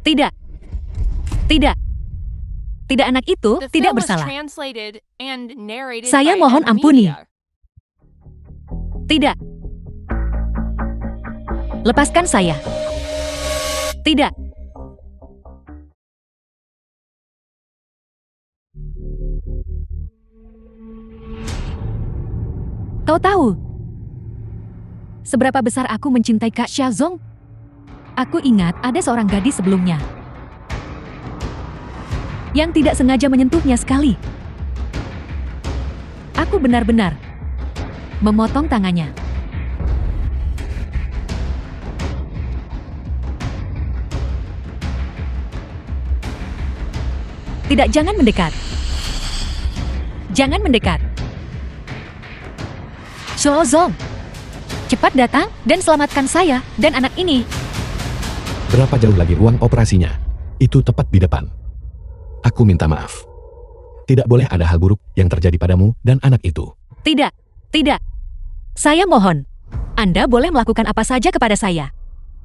Tidak. Tidak. Tidak, anak itu The tidak film was bersalah. translated and narrated Saya by mohon Emma ampuni. Media. Tidak. Lepaskan saya. Tidak. Kau tahu seberapa besar aku mencintai Kak Xiaozong? Aku ingat ada seorang gadis sebelumnya yang tidak sengaja menyentuhnya sekali. Aku benar-benar memotong tangannya. Tidak, jangan mendekat. Jangan mendekat. Xiaozong, cepat datang dan selamatkan saya dan anak ini. Berapa jauh lagi ruang operasinya? Itu tepat di depan. Aku minta maaf. Tidak boleh ada hal buruk yang terjadi padamu dan anak itu. Tidak, tidak. Saya mohon. Anda boleh melakukan apa saja kepada saya.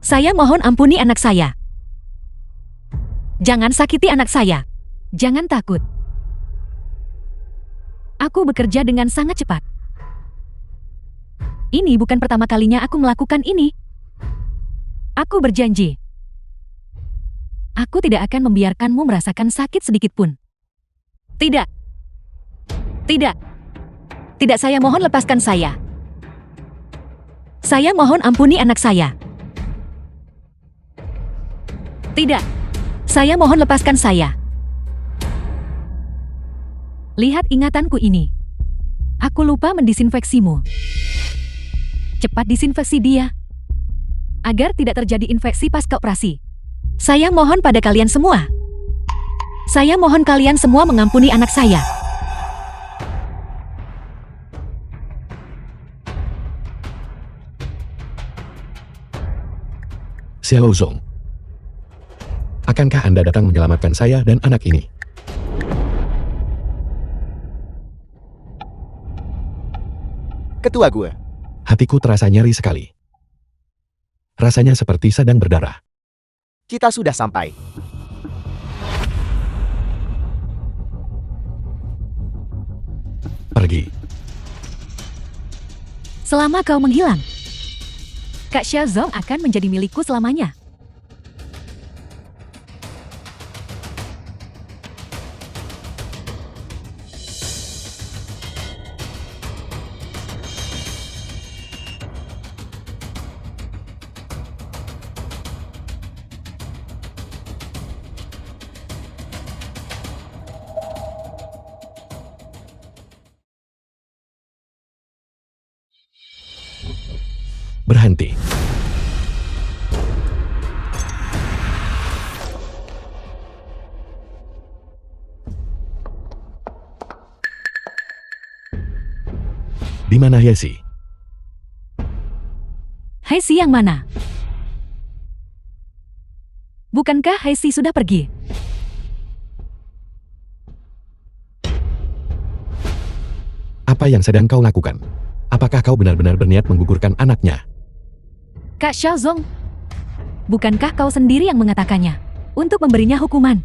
Saya mohon ampuni anak saya. Jangan sakiti anak saya. Jangan takut. Aku bekerja dengan sangat cepat. Ini bukan pertama kalinya aku melakukan ini. Aku berjanji. Aku tidak akan membiarkanmu merasakan sakit sedikit pun. Tidak. Tidak. Tidak, saya mohon lepaskan saya. Saya mohon ampuni anak saya. Tidak. Saya mohon lepaskan saya. Lihat ingatanku ini. Aku lupa mendisinfeksimu. Cepat disinfeksi dia. Agar tidak terjadi infeksi pasca operasi. Saya mohon pada kalian semua. Saya mohon kalian semua mengampuni anak saya. Xiaozong, akankah Anda datang menyelamatkan saya dan anak ini? Ketua gue. Hatiku terasa nyeri sekali. Rasanya seperti sedang berdarah. Kita sudah sampai. Pergi. Selama kau menghilang, Kak Xiaozong akan menjadi milikku selamanya. Berhenti. Di mana Yesi? Haisi yang mana? Bukankah Haisi sudah pergi? Apa yang sedang kau lakukan? Apakah kau benar-benar berniat menggugurkan anaknya? Kak Xiaozong, bukankah kau sendiri yang mengatakannya untuk memberinya hukuman?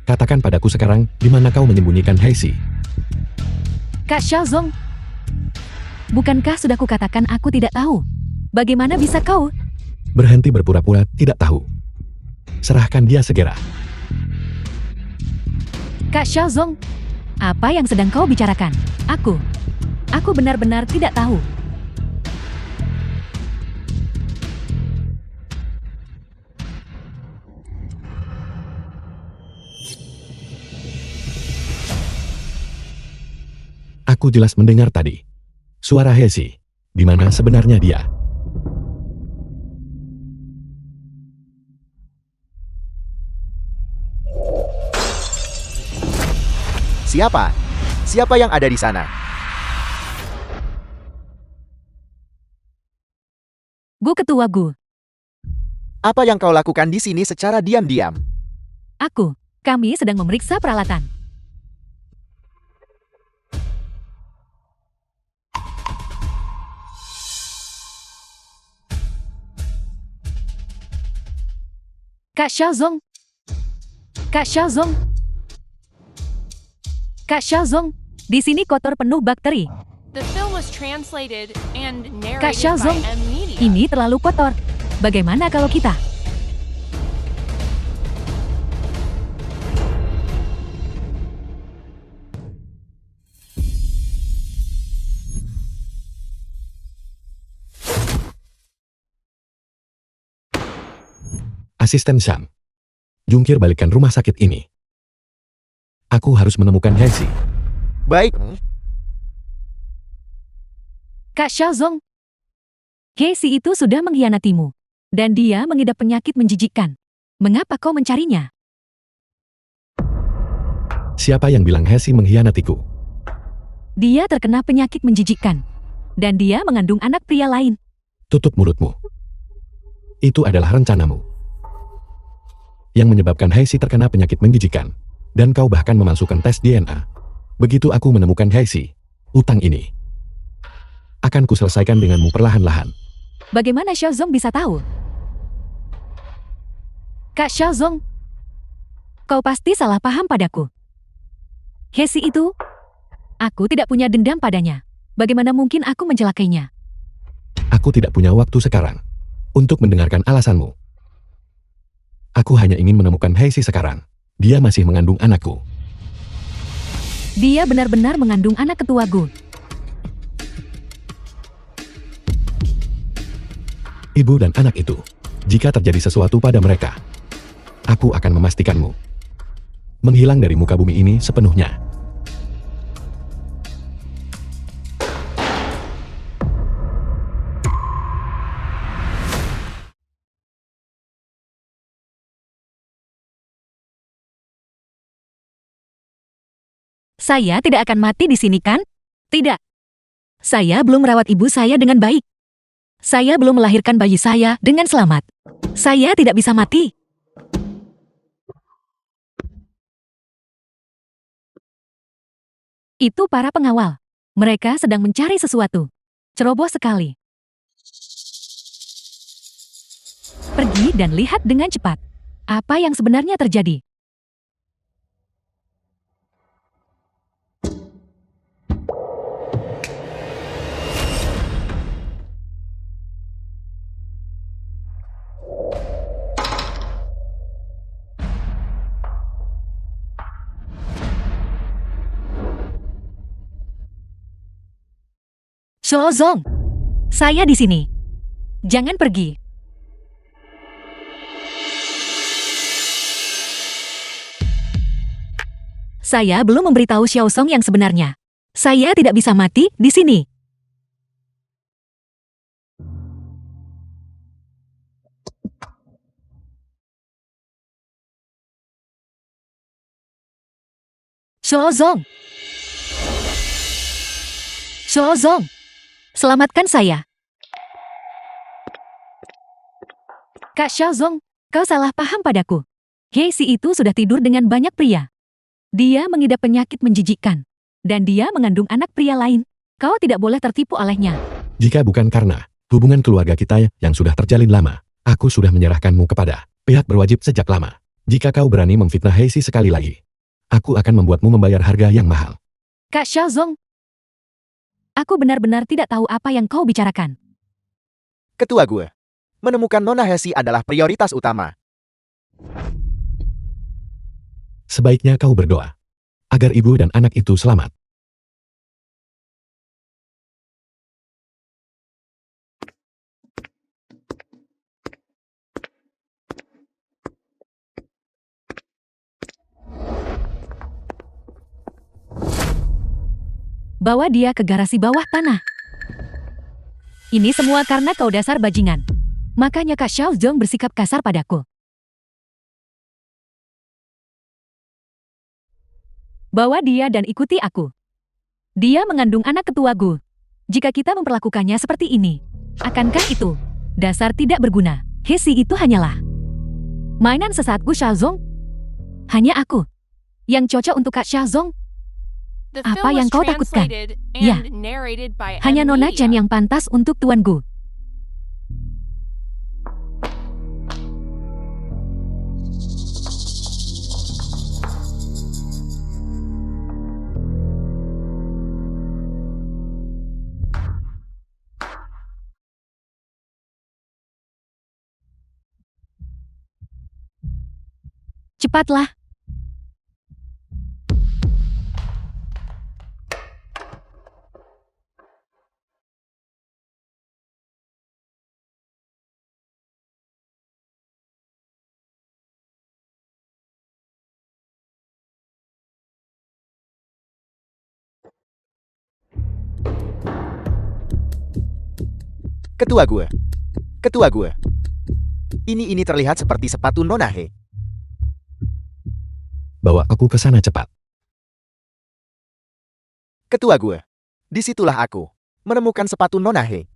Katakan padaku sekarang, di mana kau menyembunyikan Haisi? Kak Xiaozong, bukankah sudah kukatakan aku tidak tahu? Bagaimana bisa kau? Berhenti berpura-pura tidak tahu. Serahkan dia segera. Kak Xiaozong, apa yang sedang kau bicarakan? Aku benar-benar tidak tahu. Aku jelas mendengar tadi. Suara Hesi. Di mana sebenarnya dia? Siapa? Siapa yang ada di sana? Gu Ketua Gu. Apa yang kau lakukan di sini secara diam-diam? Kami sedang memeriksa peralatan. Kak Xiaozong. Kak Xiaozong. Kak Xiaozong, di sini kotor penuh bakteri. The film was translated and Kak narrated Xiaozong, by M Media. ini terlalu kotor. Bagaimana kalau kita? Asisten Sam. Jungkir balikan rumah sakit ini. Aku harus menemukan Hesi. Baik. Kak Xiaozong, Hesi itu sudah mengkhianatimu. Dan dia mengidap penyakit menjijikkan. Mengapa kau mencarinya? Siapa yang bilang Hesi mengkhianatiku? Dia terkena penyakit menjijikkan. Dan dia mengandung anak pria lain. Tutup mulutmu. Itu adalah rencanamu. Yang menyebabkan Hesi terkena penyakit menjijikan. Dan kau bahkan memasukkan tes DNA. Begitu aku menemukan Hesi, utang ini akan kuselesaikan denganmu perlahan-lahan. Bagaimana Xiaozong bisa tahu? Kak Xiaozong, kau pasti salah paham padaku. Hesi itu, aku tidak punya dendam padanya. Bagaimana mungkin aku mencelakainya? Aku tidak punya waktu sekarang untuk mendengarkan alasanmu. Aku hanya ingin menemukan Hesi sekarang. Dia masih mengandung anakku. Dia benar-benar mengandung anak ketua Gu. Ibu dan anak itu, jika terjadi sesuatu pada mereka, aku akan memastikanmu menghilang dari muka bumi ini sepenuhnya. Saya tidak akan mati di sini kan? Tidak. Saya belum merawat ibu saya dengan baik. Saya belum melahirkan bayi saya dengan selamat. Saya tidak bisa mati. Itu para pengawal. Mereka sedang mencari sesuatu. Ceroboh sekali. Pergi dan lihat dengan cepat. Apa yang sebenarnya terjadi? Xiaozong, saya di sini. Jangan pergi. Saya belum memberitahu Xiaozong yang sebenarnya. Saya tidak bisa mati di sini. Xiaozong. Xiaozong. Selamatkan saya. Kak Xiaozong, kau salah paham padaku. Hesi itu sudah tidur dengan banyak pria. Dia mengidap penyakit menjijikkan. Dan dia mengandung anak pria lain. Kau tidak boleh tertipu olehnya. Jika bukan karena hubungan keluarga kita yang sudah terjalin lama, aku sudah menyerahkanmu kepada pihak berwajib sejak lama. Jika kau berani memfitnah Hesi sekali lagi, aku akan membuatmu membayar harga yang mahal. Kak Xiaozong, aku benar-benar tidak tahu apa yang kau bicarakan. Ketua gue. Menemukan Nona Hesi adalah prioritas utama. Sebaiknya kau berdoa agar ibu dan anak itu selamat. Bawa dia ke garasi bawah tanah. Ini semua karena kau dasar bajingan. Makanya Kak Xiaozong bersikap kasar padaku. Bawa dia dan ikuti aku. Dia mengandung anak ketua Gu. Jika kita memperlakukannya seperti ini, akankah itu dasar tidak berguna? Hesi itu hanyalah mainan sesaatku Xiaozong. Hanya aku yang cocok untuk Kak Xiaozong. The Apa film yang was kau takutkan? translated Ya. and narrated by Hanya M Nona Media. Chen yang pantas untuk Tuan Gu. Cepatlah. Ketua gue. Ketua gue. Ini terlihat seperti sepatu Nona He. Bawa aku ke sana cepat. Ketua gue. Disitulah aku menemukan sepatu Nona He.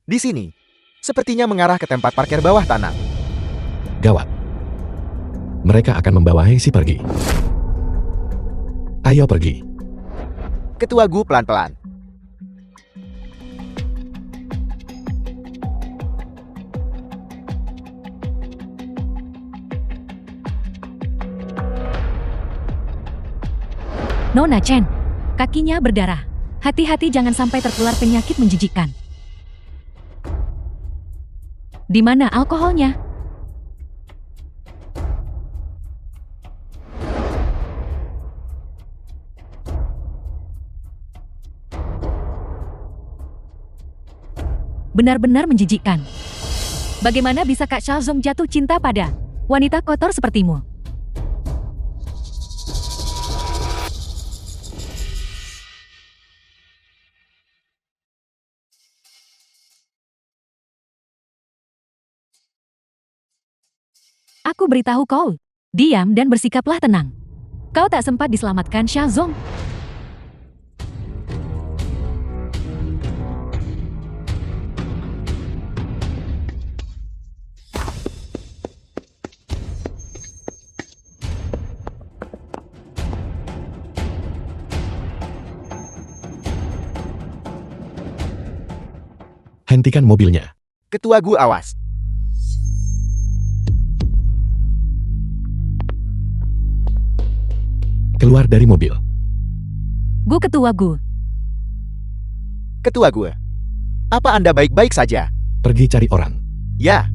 Di sini. Sepertinya mengarah ke tempat parkir bawah tanah. Gawat. Mereka akan membawa Heisi pergi. Ayo pergi. Ketua gue pelan-pelan. Nona Chen, kakinya berdarah. Hati-hati jangan sampai tertular penyakit menjijikkan. Di mana alkoholnya? Benar-benar menjijikkan. Bagaimana bisa Kak Xiaozong jatuh cinta pada wanita kotor sepertimu? Aku beritahu kau, diam dan bersikaplah tenang. Kau tak sempat diselamatkan Xiaozong. Hentikan mobilnya. Ketua gue awas. Keluar dari mobil. Gu ketua Gu. Ketua gue. Apa Anda baik-baik saja? Pergi cari orang. Ya.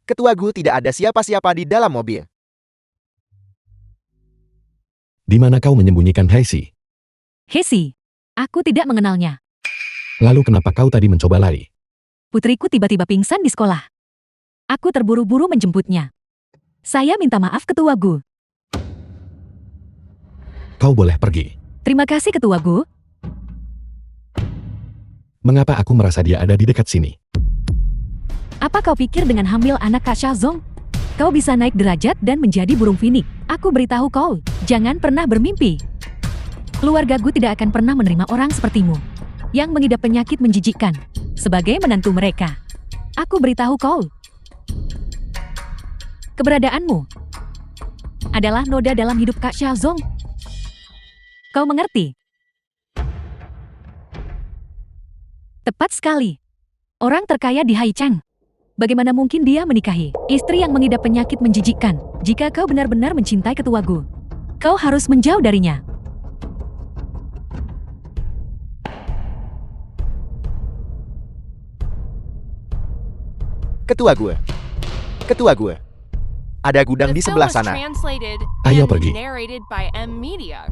Ketua gue tidak ada siapa-siapa di dalam mobil. Di mana kau menyembunyikan Heisi? Hesi, aku tidak mengenalnya. Lalu kenapa kau tadi mencoba lari? Putriku tiba-tiba pingsan di sekolah. Aku terburu-buru menjemputnya. Saya minta maaf ketua Gu. Kau boleh pergi. Terima kasih ketua Gu. Mengapa aku merasa dia ada di dekat sini? Apa kau pikir dengan hamil anak Kak Xiaozong, kau bisa naik derajat dan menjadi burung finik? Aku beritahu kau, jangan pernah bermimpi. Keluarga Gu tidak akan pernah menerima orang sepertimu, yang mengidap penyakit menjijikkan, sebagai menantu mereka. Aku beritahu kau, keberadaanmu adalah noda dalam hidup Kak Xiaozong. Kau mengerti? Tepat sekali. Orang terkaya di Haicheng. Bagaimana mungkin dia menikahi istri yang mengidap penyakit menjijikkan? Jika kau benar-benar mencintai ketua Gu, kau harus menjauh darinya. Ketua gue. Ketua gue. Ada gudang The di film sebelah was sana. translated Ayo and pergi. narrated by M Media.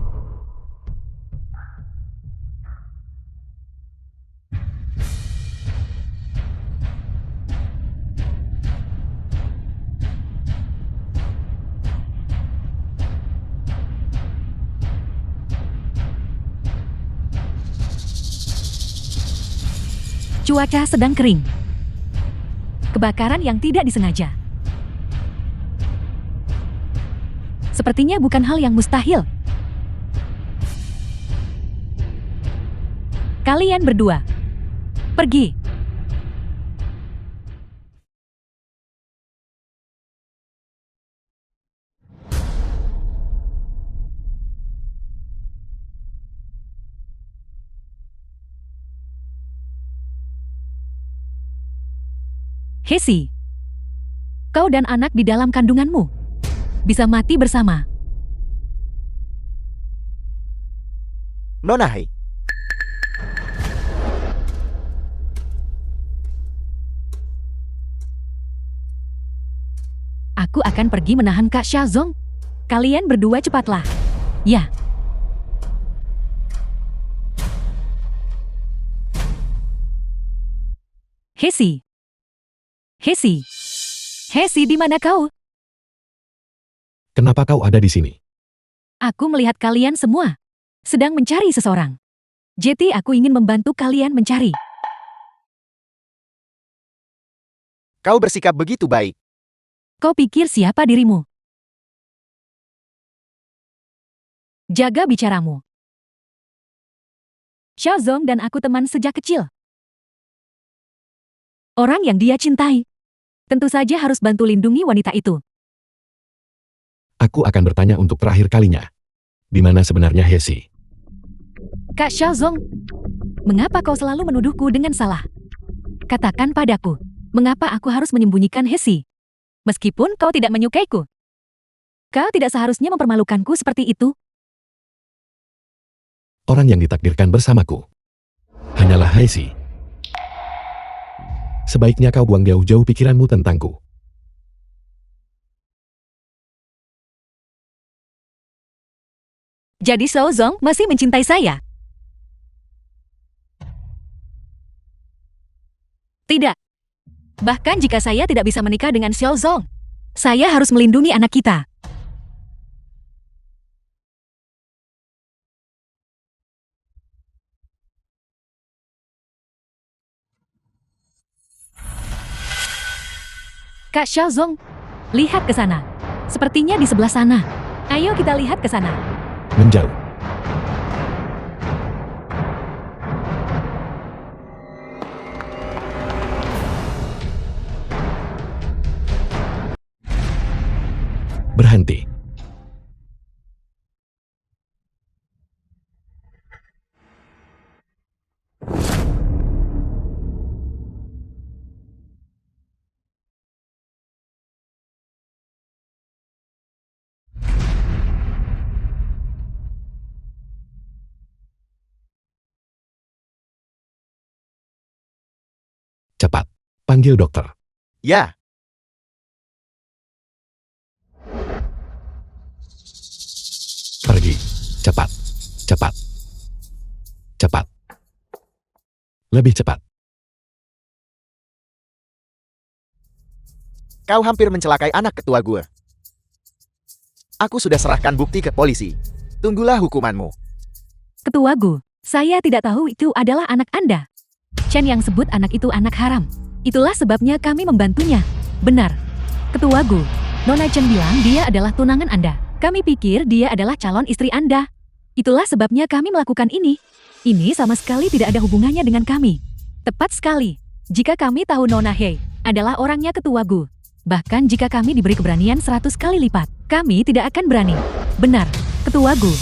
Cuaca sedang kering. Kebakaran yang tidak disengaja. Sepertinya bukan hal yang mustahil. Kalian berdua, pergi. Hesi, kau dan anak di dalam kandunganmu bisa mati bersama. Nona Hei, Aku akan pergi menahan Kak Xiaozong. Kalian berdua cepatlah. Ya. Hesi. Hesi. Hesi, di mana kau? Kenapa kau ada di sini? Aku melihat kalian semua sedang mencari seseorang. Jadi aku ingin membantu kalian mencari. kau bersikap begitu baik. Kau pikir siapa dirimu? Jaga bicaramu. Xiaozong dan aku teman sejak kecil. Orang yang dia cintai. Tentu saja harus bantu lindungi wanita itu. Aku akan bertanya untuk terakhir kalinya. Di mana sebenarnya Hesi? Kak Xiaozong, mengapa kau selalu menuduhku dengan salah? Katakan padaku, mengapa aku harus menyembunyikan Hesi? Meskipun kau tidak menyukaiku. Kau tidak seharusnya mempermalukanku seperti itu. Orang yang ditakdirkan bersamaku hanyalah Hesi. Sebaiknya kau buang jauh-jauh pikiranmu tentangku. Jadi Xiaozong masih mencintai saya? Tidak. Bahkan jika saya tidak bisa menikah dengan Xiaozong, saya harus melindungi anak kita. Kak Xiaozong, lihat ke sana. Sepertinya di sebelah sana. Ayo kita lihat ke sana. Menjauh. Berhenti. Cepat, panggil dokter. Ya, Pergi. Cepat. Cepat. Cepat. Lebih cepat. kau hampir mencelakai anak ketua gue. Aku sudah serahkan bukti ke polisi. Tunggulah hukumanmu. Ketua Gu, saya tidak tahu itu adalah anak Anda. Chen yang sebut anak itu anak haram. Itulah sebabnya kami membantunya. Benar. Ketua Gu, Nona Chen bilang dia adalah tunangan Anda. Kami pikir dia adalah calon istri Anda. Itulah sebabnya kami melakukan ini. Ini sama sekali tidak ada hubungannya dengan kami. Tepat sekali. Jika kami tahu Nona Hei adalah orangnya Ketua Gu. Bahkan jika kami diberi keberanian 100 kali lipat, kami tidak akan berani. Benar, Ketua Gu.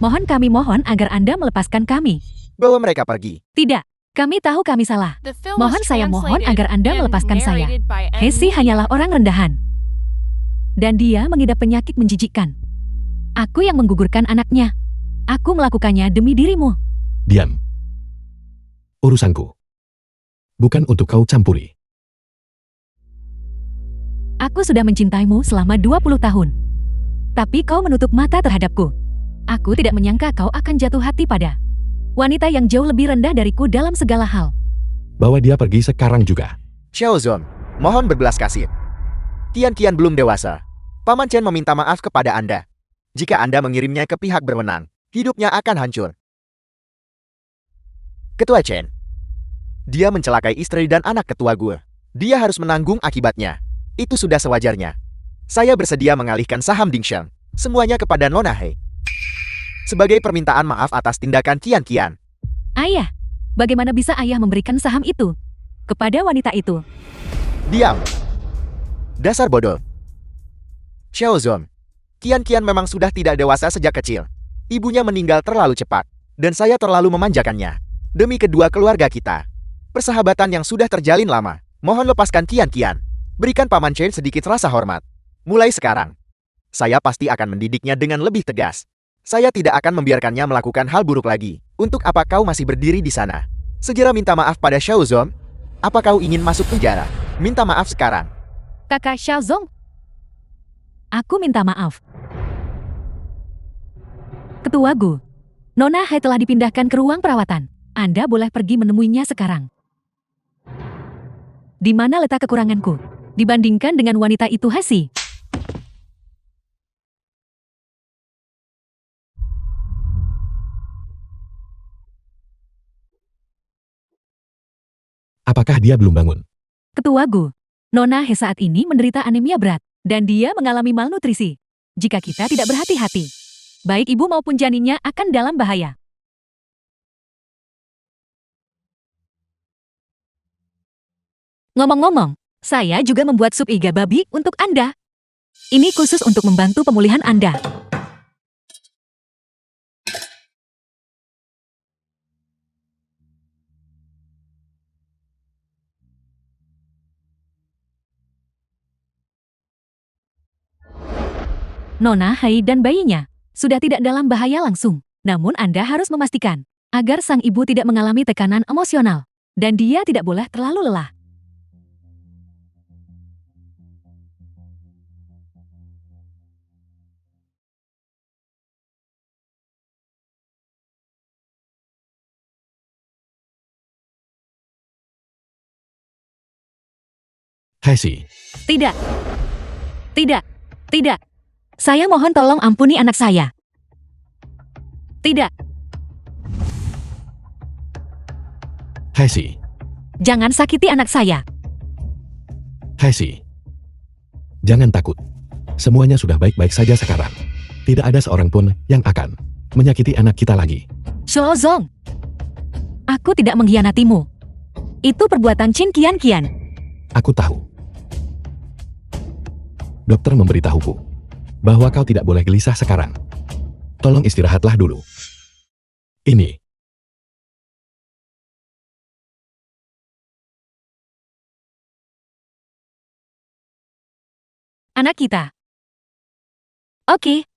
Mohon agar Anda melepaskan kami. Bawa mereka pergi. Tidak, kami tahu kami salah. The film Mohon was saya mohon translated agar Anda and melepaskan saya. narrated by M. Hesi hanyalah orang rendahan. Dan dia mengidap penyakit menjijikkan. Aku yang menggugurkan anaknya. Aku melakukannya demi dirimu. Diam. Urusanku. Bukan untuk kau campuri. Aku sudah mencintaimu selama 20 tahun. Tapi kau menutup mata terhadapku. Aku tidak menyangka kau akan jatuh hati pada wanita yang jauh lebih rendah dariku dalam segala hal. Bawa dia pergi sekarang juga. Xiaozong, mohon berbelas kasih. Tian belum dewasa. Paman Chen meminta maaf kepada Anda. Jika Anda mengirimnya ke pihak berwenang, hidupnya akan hancur. Ketua Chen. Dia mencelakai istri dan anak ketua gue. Dia harus menanggung akibatnya. Itu sudah sewajarnya. Saya bersedia mengalihkan saham Dingsheng. Semuanya kepada Nona Hei. Sebagai permintaan maaf atas tindakan Kian. Ayah, bagaimana bisa ayah memberikan saham itu kepada wanita itu? Diam. Dasar bodoh. Xiaozong. Kian memang sudah tidak dewasa sejak kecil. Ibunya meninggal terlalu cepat. Dan saya terlalu memanjakannya. Demi kedua keluarga kita. Persahabatan yang sudah terjalin lama. Mohon lepaskan Kian. Berikan Paman Chen sedikit rasa hormat. Mulai sekarang, saya pasti akan mendidiknya dengan lebih tegas. Saya tidak akan membiarkannya melakukan hal buruk lagi. Untuk apa kau masih berdiri di sana? Segera minta maaf pada Xiao Zong. Apa kau ingin masuk penjara? Minta maaf sekarang. Kakak Xiaozong. Aku minta maaf. Ketua Gu, Nona Hai telah dipindahkan ke ruang perawatan. Anda boleh pergi menemuinya sekarang. Di mana letak kekuranganku dibandingkan dengan wanita itu, Hesi? Apakah dia belum bangun? Ketua Gu, Nona He saat ini menderita anemia berat, dan dia mengalami malnutrisi. Jika kita tidak berhati-hati, baik ibu maupun janinnya akan dalam bahaya. Ngomong-ngomong, saya juga membuat sup iga babi untuk Anda. Ini khusus untuk membantu pemulihan Anda. Nona Hai dan bayinya sudah tidak dalam bahaya langsung. Namun Anda harus memastikan agar sang ibu tidak mengalami tekanan emosional dan dia tidak boleh terlalu lelah. Hesi, Tidak. Tidak. Tidak. Saya mohon tolong ampuni anak saya. Tidak. Hesi, Jangan sakiti anak saya. Hesi. Jangan takut. Semuanya sudah baik-baik saja sekarang. Tidak ada seorang pun yang akan menyakiti anak kita lagi. Xiaozong. Aku tidak mengkhianatimu. Itu perbuatan Qin Qian. Aku tahu. Dokter memberitahuku bahwa kau tidak boleh gelisah sekarang. Tolong istirahatlah dulu. Ini. Anak kita. Oke.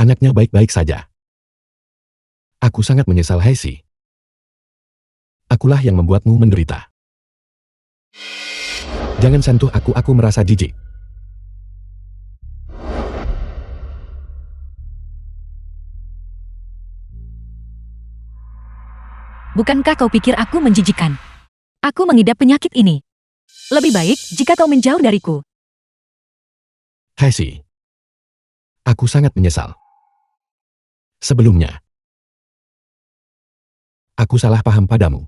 Anaknya baik-baik saja. Aku sangat menyesal, Hesi. Akulah yang membuatmu menderita. Jangan sentuh aku merasa jijik. Bukankah kau pikir aku menjijikan? Aku mengidap penyakit ini. Lebih baik jika kau menjauh dariku. Hesi. Aku sangat menyesal. Sebelumnya, aku salah paham padamu.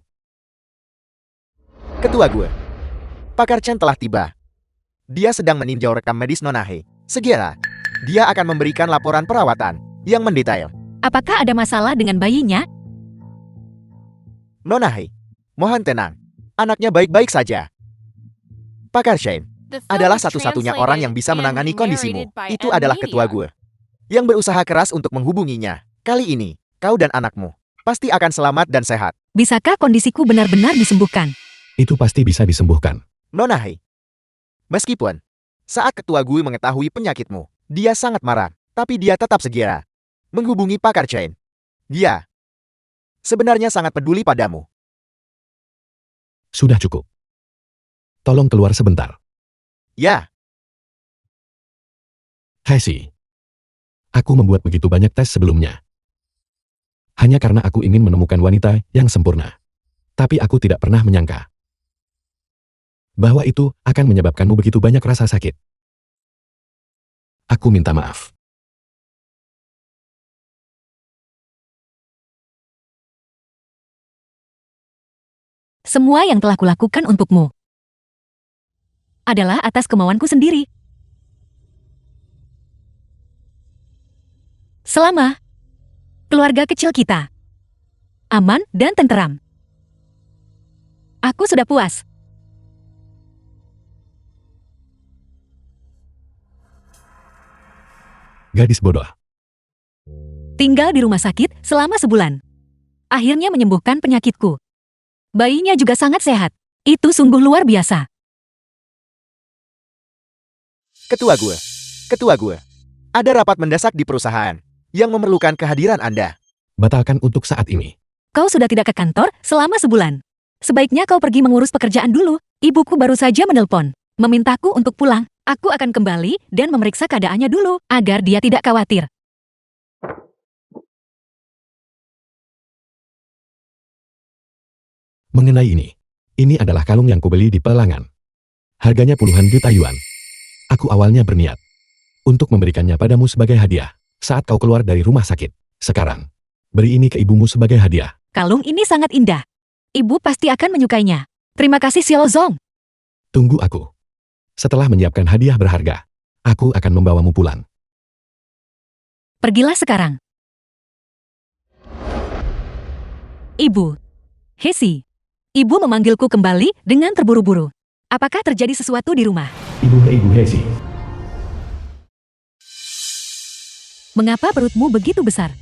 Ketua gue. Pakar Chen telah tiba. Dia sedang meninjau rekam medis Nona He. Segera, dia akan memberikan laporan perawatan yang mendetail. Apakah ada masalah dengan bayinya? Nona He, mohon tenang. Anaknya baik-baik saja. Pakar Chen The film adalah was satu-satunya translated orang yang bisa and menangani kondisimu. narrated by Itu M adalah ketua Media. gue. Yang berusaha keras untuk menghubunginya. Kali ini, kau dan anakmu pasti akan selamat dan sehat. Bisakah kondisiku benar-benar disembuhkan? Itu pasti bisa disembuhkan. Nona He. Meskipun saat ketua gue mengetahui penyakitmu, dia sangat marah, tapi dia tetap segera menghubungi Pakar Chen. Dia sebenarnya sangat peduli padamu. Sudah cukup. Tolong keluar sebentar. Ya, Hesi. Aku membuat begitu banyak tes sebelumnya. Hanya karena aku ingin menemukan wanita yang sempurna. Tapi aku tidak pernah menyangka bahwa itu akan menyebabkanmu begitu banyak rasa sakit. Aku minta maaf. Semua yang telah kulakukan untukmu adalah atas kemauanku sendiri. Selama keluarga kecil kita aman dan tenteram, aku sudah puas. Gadis bodoh. Tinggal di rumah sakit selama sebulan. Akhirnya menyembuhkan penyakitku. Bayinya juga sangat sehat. Itu sungguh luar biasa. Ketua gue. Ada rapat mendesak di perusahaan yang memerlukan kehadiran Anda. Batalkan untuk saat ini. Kau sudah tidak ke kantor selama sebulan. Sebaiknya kau pergi mengurus pekerjaan dulu. Ibuku baru saja menelpon, memintaku untuk pulang. Aku akan kembali dan memeriksa keadaannya dulu, agar dia tidak khawatir. Mengenai ini adalah kalung yang kubeli di pelelangan. Harganya puluhan juta yuan. Aku awalnya berniat untuk memberikannya padamu sebagai hadiah saat kau keluar dari rumah sakit. Sekarang, beri ini ke ibumu sebagai hadiah. Kalung ini sangat indah. Ibu pasti akan menyukainya. Terima kasih Xiaozong. Tunggu aku. Setelah menyiapkan hadiah berharga, aku akan membawamu pulang. Pergilah sekarang. Ibu. Hesi. Ibu memanggilku kembali dengan terburu-buru. Apakah terjadi sesuatu di rumah? Ibu Hesi. Mengapa perutmu begitu besar?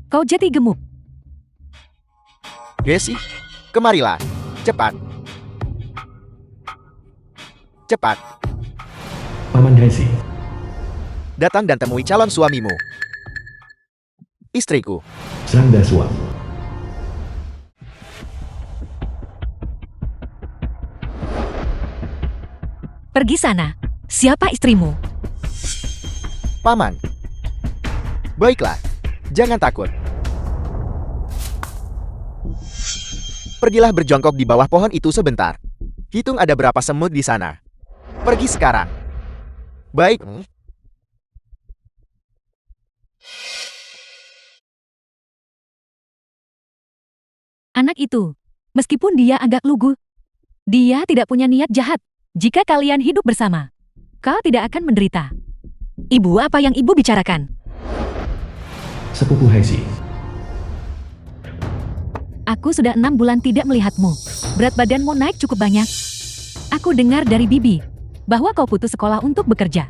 Kau jadi gemuk. Hesi, kemarilah. Cepat. Cepat. Paman Hesi. Datang dan temui calon suamimu. Istriku. Sang Daswa. Pergi sana. Siapa istrimu? Paman. Baiklah. Jangan takut. Pergilah berjongkok di bawah pohon itu sebentar. Hitung ada berapa semut di sana. Pergi sekarang. Baik. Anak itu, meskipun dia agak lugu, dia tidak punya niat jahat. Jika kalian hidup bersama, kau tidak akan menderita. Ibu, apa yang ibu bicarakan? Sepupu Hesi. Aku sudah 6 bulan tidak melihatmu. Berat badanmu naik cukup banyak. Aku dengar dari Bibi bahwa kau putus sekolah untuk bekerja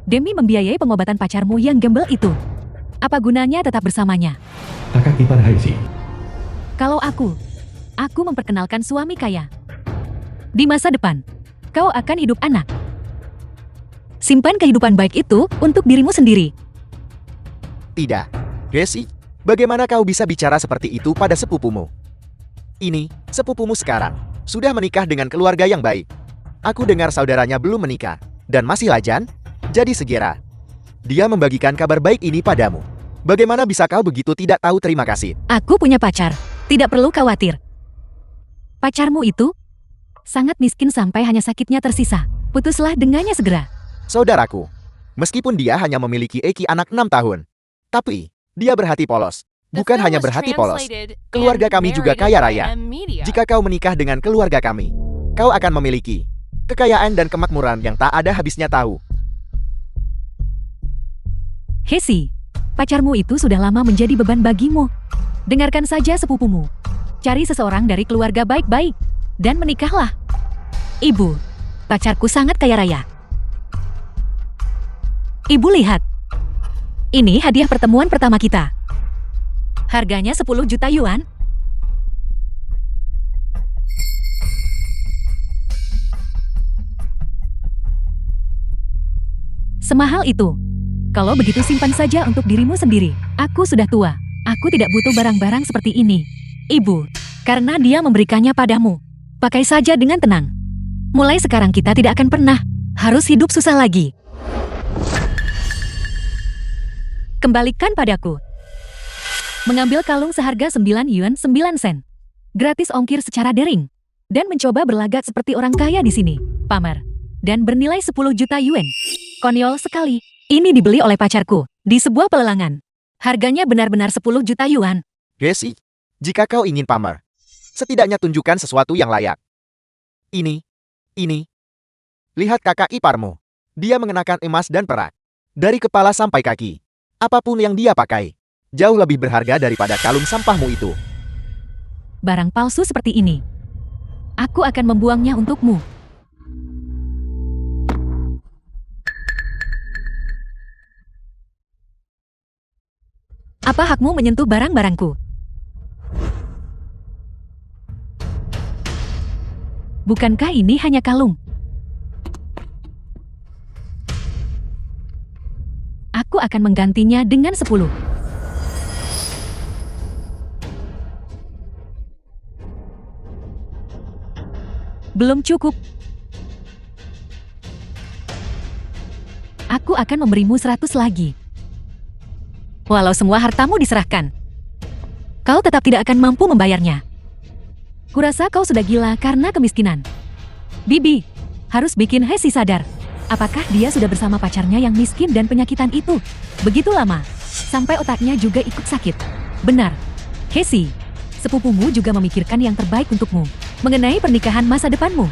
demi membiayai pengobatan pacarmu yang gembel itu. Apa gunanya tetap bersamanya? Kakak ipar Hesi. Kalau aku memperkenalkan suami kaya. Di masa depan, kau akan hidup anak. Simpan kehidupan baik itu untuk dirimu sendiri. Tidak. Hesi, bagaimana kau bisa bicara seperti itu pada sepupumu? Ini, sepupumu sekarang, sudah menikah dengan keluarga yang baik. Aku dengar saudaranya belum menikah, dan masih lajang, jadi segera. Dia membagikan kabar baik ini padamu. Bagaimana bisa kau begitu tidak tahu terima kasih? Aku punya pacar, tidak perlu khawatir. Pacarmu itu sangat miskin sampai hanya sakitnya tersisa. Putuslah dengannya segera. Saudaraku, meskipun dia hanya memiliki Eki anak 6 tahun, tapi dia berhati polos. Bukan hanya berhati polos, keluarga kami juga kaya raya. Jika kau menikah dengan keluarga kami, kau akan memiliki kekayaan dan kemakmuran yang tak ada habisnya tahu. Hesi, pacarmu itu sudah lama menjadi beban bagimu. Dengarkan saja sepupumu. Cari seseorang dari keluarga baik-baik, dan menikahlah. Ibu, pacarku sangat kaya raya. Ibu lihat. Ini hadiah pertemuan pertama kita. Harganya 10 juta yuan. Semahal itu. Kalau begitu simpan saja untuk dirimu sendiri. Aku sudah tua. Aku tidak butuh barang-barang seperti ini. Ibu, karena dia memberikannya padamu. Pakai saja dengan tenang. Mulai sekarang kita tidak akan pernah harus hidup susah lagi. Kembalikan padaku. Mengambil kalung seharga 9 yuan 9 sen. Gratis ongkir secara daring. Dan mencoba berlagak seperti orang kaya di sini, Pamer. Dan bernilai 10 juta yuan. Konyol sekali. Ini dibeli oleh pacarku di sebuah pelelangan. Harganya benar-benar 10 juta yuan. Hesi, jika kau ingin pamer, setidaknya tunjukkan sesuatu yang layak. Ini. Lihat kakak iparmu. Dia mengenakan emas dan perak. Dari kepala sampai kaki. Apapun yang dia pakai, jauh lebih berharga daripada kalung sampahmu itu. Barang palsu seperti ini, aku akan membuangnya untukmu. Apa hakmu menyentuh barang-barangku? Bukankah ini hanya kalung? Aku akan menggantinya dengan 10. Belum cukup. Aku akan memberimu 100 lagi. Walau semua hartamu diserahkan, kau tetap tidak akan mampu membayarnya. Kurasa kau sudah gila karena kemiskinan. Bibi, harus bikin Hesi sadar. Apakah dia sudah bersama pacarnya yang miskin dan penyakitan itu? Begitu lama, sampai otaknya juga ikut sakit. Benar, Hesi, sepupumu juga memikirkan yang terbaik untukmu. Mengenai pernikahan masa depanmu,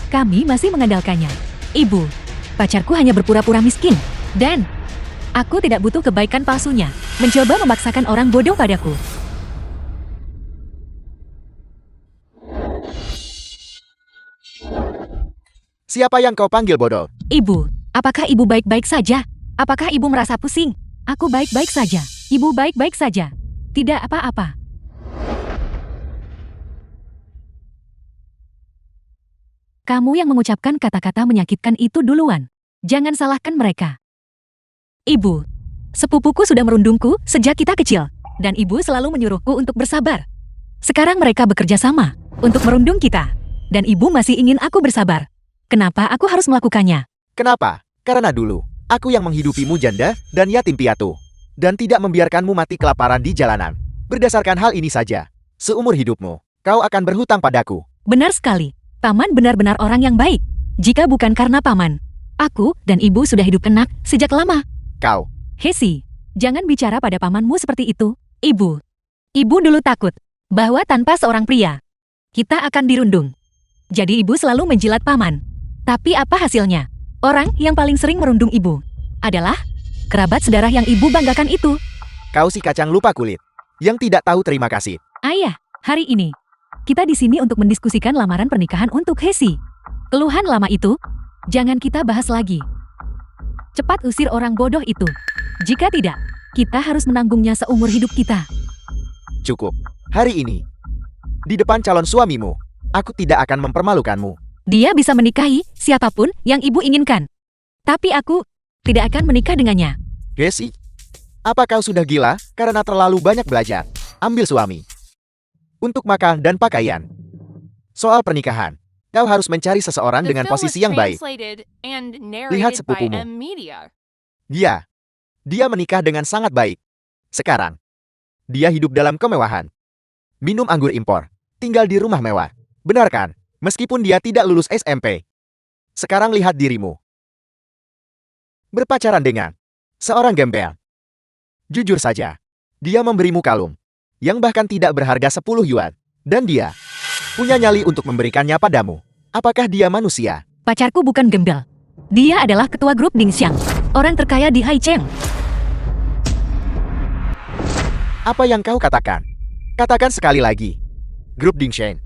kami masih mengandalkannya. Ibu, pacarku hanya berpura-pura miskin. Dan aku tidak butuh kebaikan palsunya, mencoba memaksakan orang bodoh padaku. Siapa yang kau panggil bodoh? Ibu, apakah ibu baik-baik saja? Apakah ibu merasa pusing? Aku baik-baik saja. Ibu baik-baik saja. Tidak apa-apa. Kamu yang mengucapkan kata-kata menyakitkan itu duluan. Jangan salahkan mereka. Ibu, sepupuku sudah merundungku sejak kita kecil. Dan ibu selalu menyuruhku untuk bersabar. Sekarang mereka bekerja sama untuk merundung kita. Dan ibu masih ingin aku bersabar. Kenapa aku harus melakukannya? Kenapa? Karena dulu, aku yang menghidupimu janda dan yatim piatu. Dan tidak membiarkanmu mati kelaparan di jalanan. Berdasarkan hal ini saja, seumur hidupmu, kau akan berhutang padaku. Benar sekali. Paman benar-benar orang yang baik. Jika bukan karena paman, aku dan ibu sudah hidup enak sejak lama. Kau, Hesi, jangan bicara pada pamanmu seperti itu. Ibu, ibu dulu takut bahwa tanpa seorang pria, kita akan dirundung. Jadi ibu selalu menjilat paman. Tapi apa hasilnya? Orang yang paling sering merundung ibu adalah kerabat sedarah yang ibu banggakan itu. kau si kacang lupa kulit, yang tidak tahu terima kasih. Ayah, hari ini kita di sini untuk mendiskusikan lamaran pernikahan untuk Hesi. Keluhan lama itu, jangan kita bahas lagi. Cepat usir orang bodoh itu. Jika tidak, kita harus menanggungnya seumur hidup kita. Cukup. Hari ini, di depan calon suamimu, aku tidak akan mempermalukanmu. Dia bisa menikahi siapapun yang ibu inginkan. Tapi aku tidak akan menikah dengannya. Hesi, apa kau sudah gila karena terlalu banyak belajar? Ambil suami. Untuk makan dan pakaian. Soal pernikahan, kau harus mencari seseorang The dengan film was posisi yang baik. translated and Lihat narrated by sepupumu. M Media. Dia menikah dengan sangat baik. Sekarang, dia hidup dalam kemewahan. Minum anggur impor, tinggal di rumah mewah. Benar kan? Meskipun dia tidak lulus SMP. Sekarang lihat dirimu. Berpacaran dengan seorang gembel. Jujur saja, dia memberimu kalung yang bahkan tidak berharga 10 yuan. Dan dia punya nyali untuk memberikannya padamu. Apakah dia manusia? Pacarku bukan gembel. Dia adalah ketua grup Dingxiang, orang terkaya di Haicheng. Apa yang kau katakan? Katakan sekali lagi. Grup Dingsheng.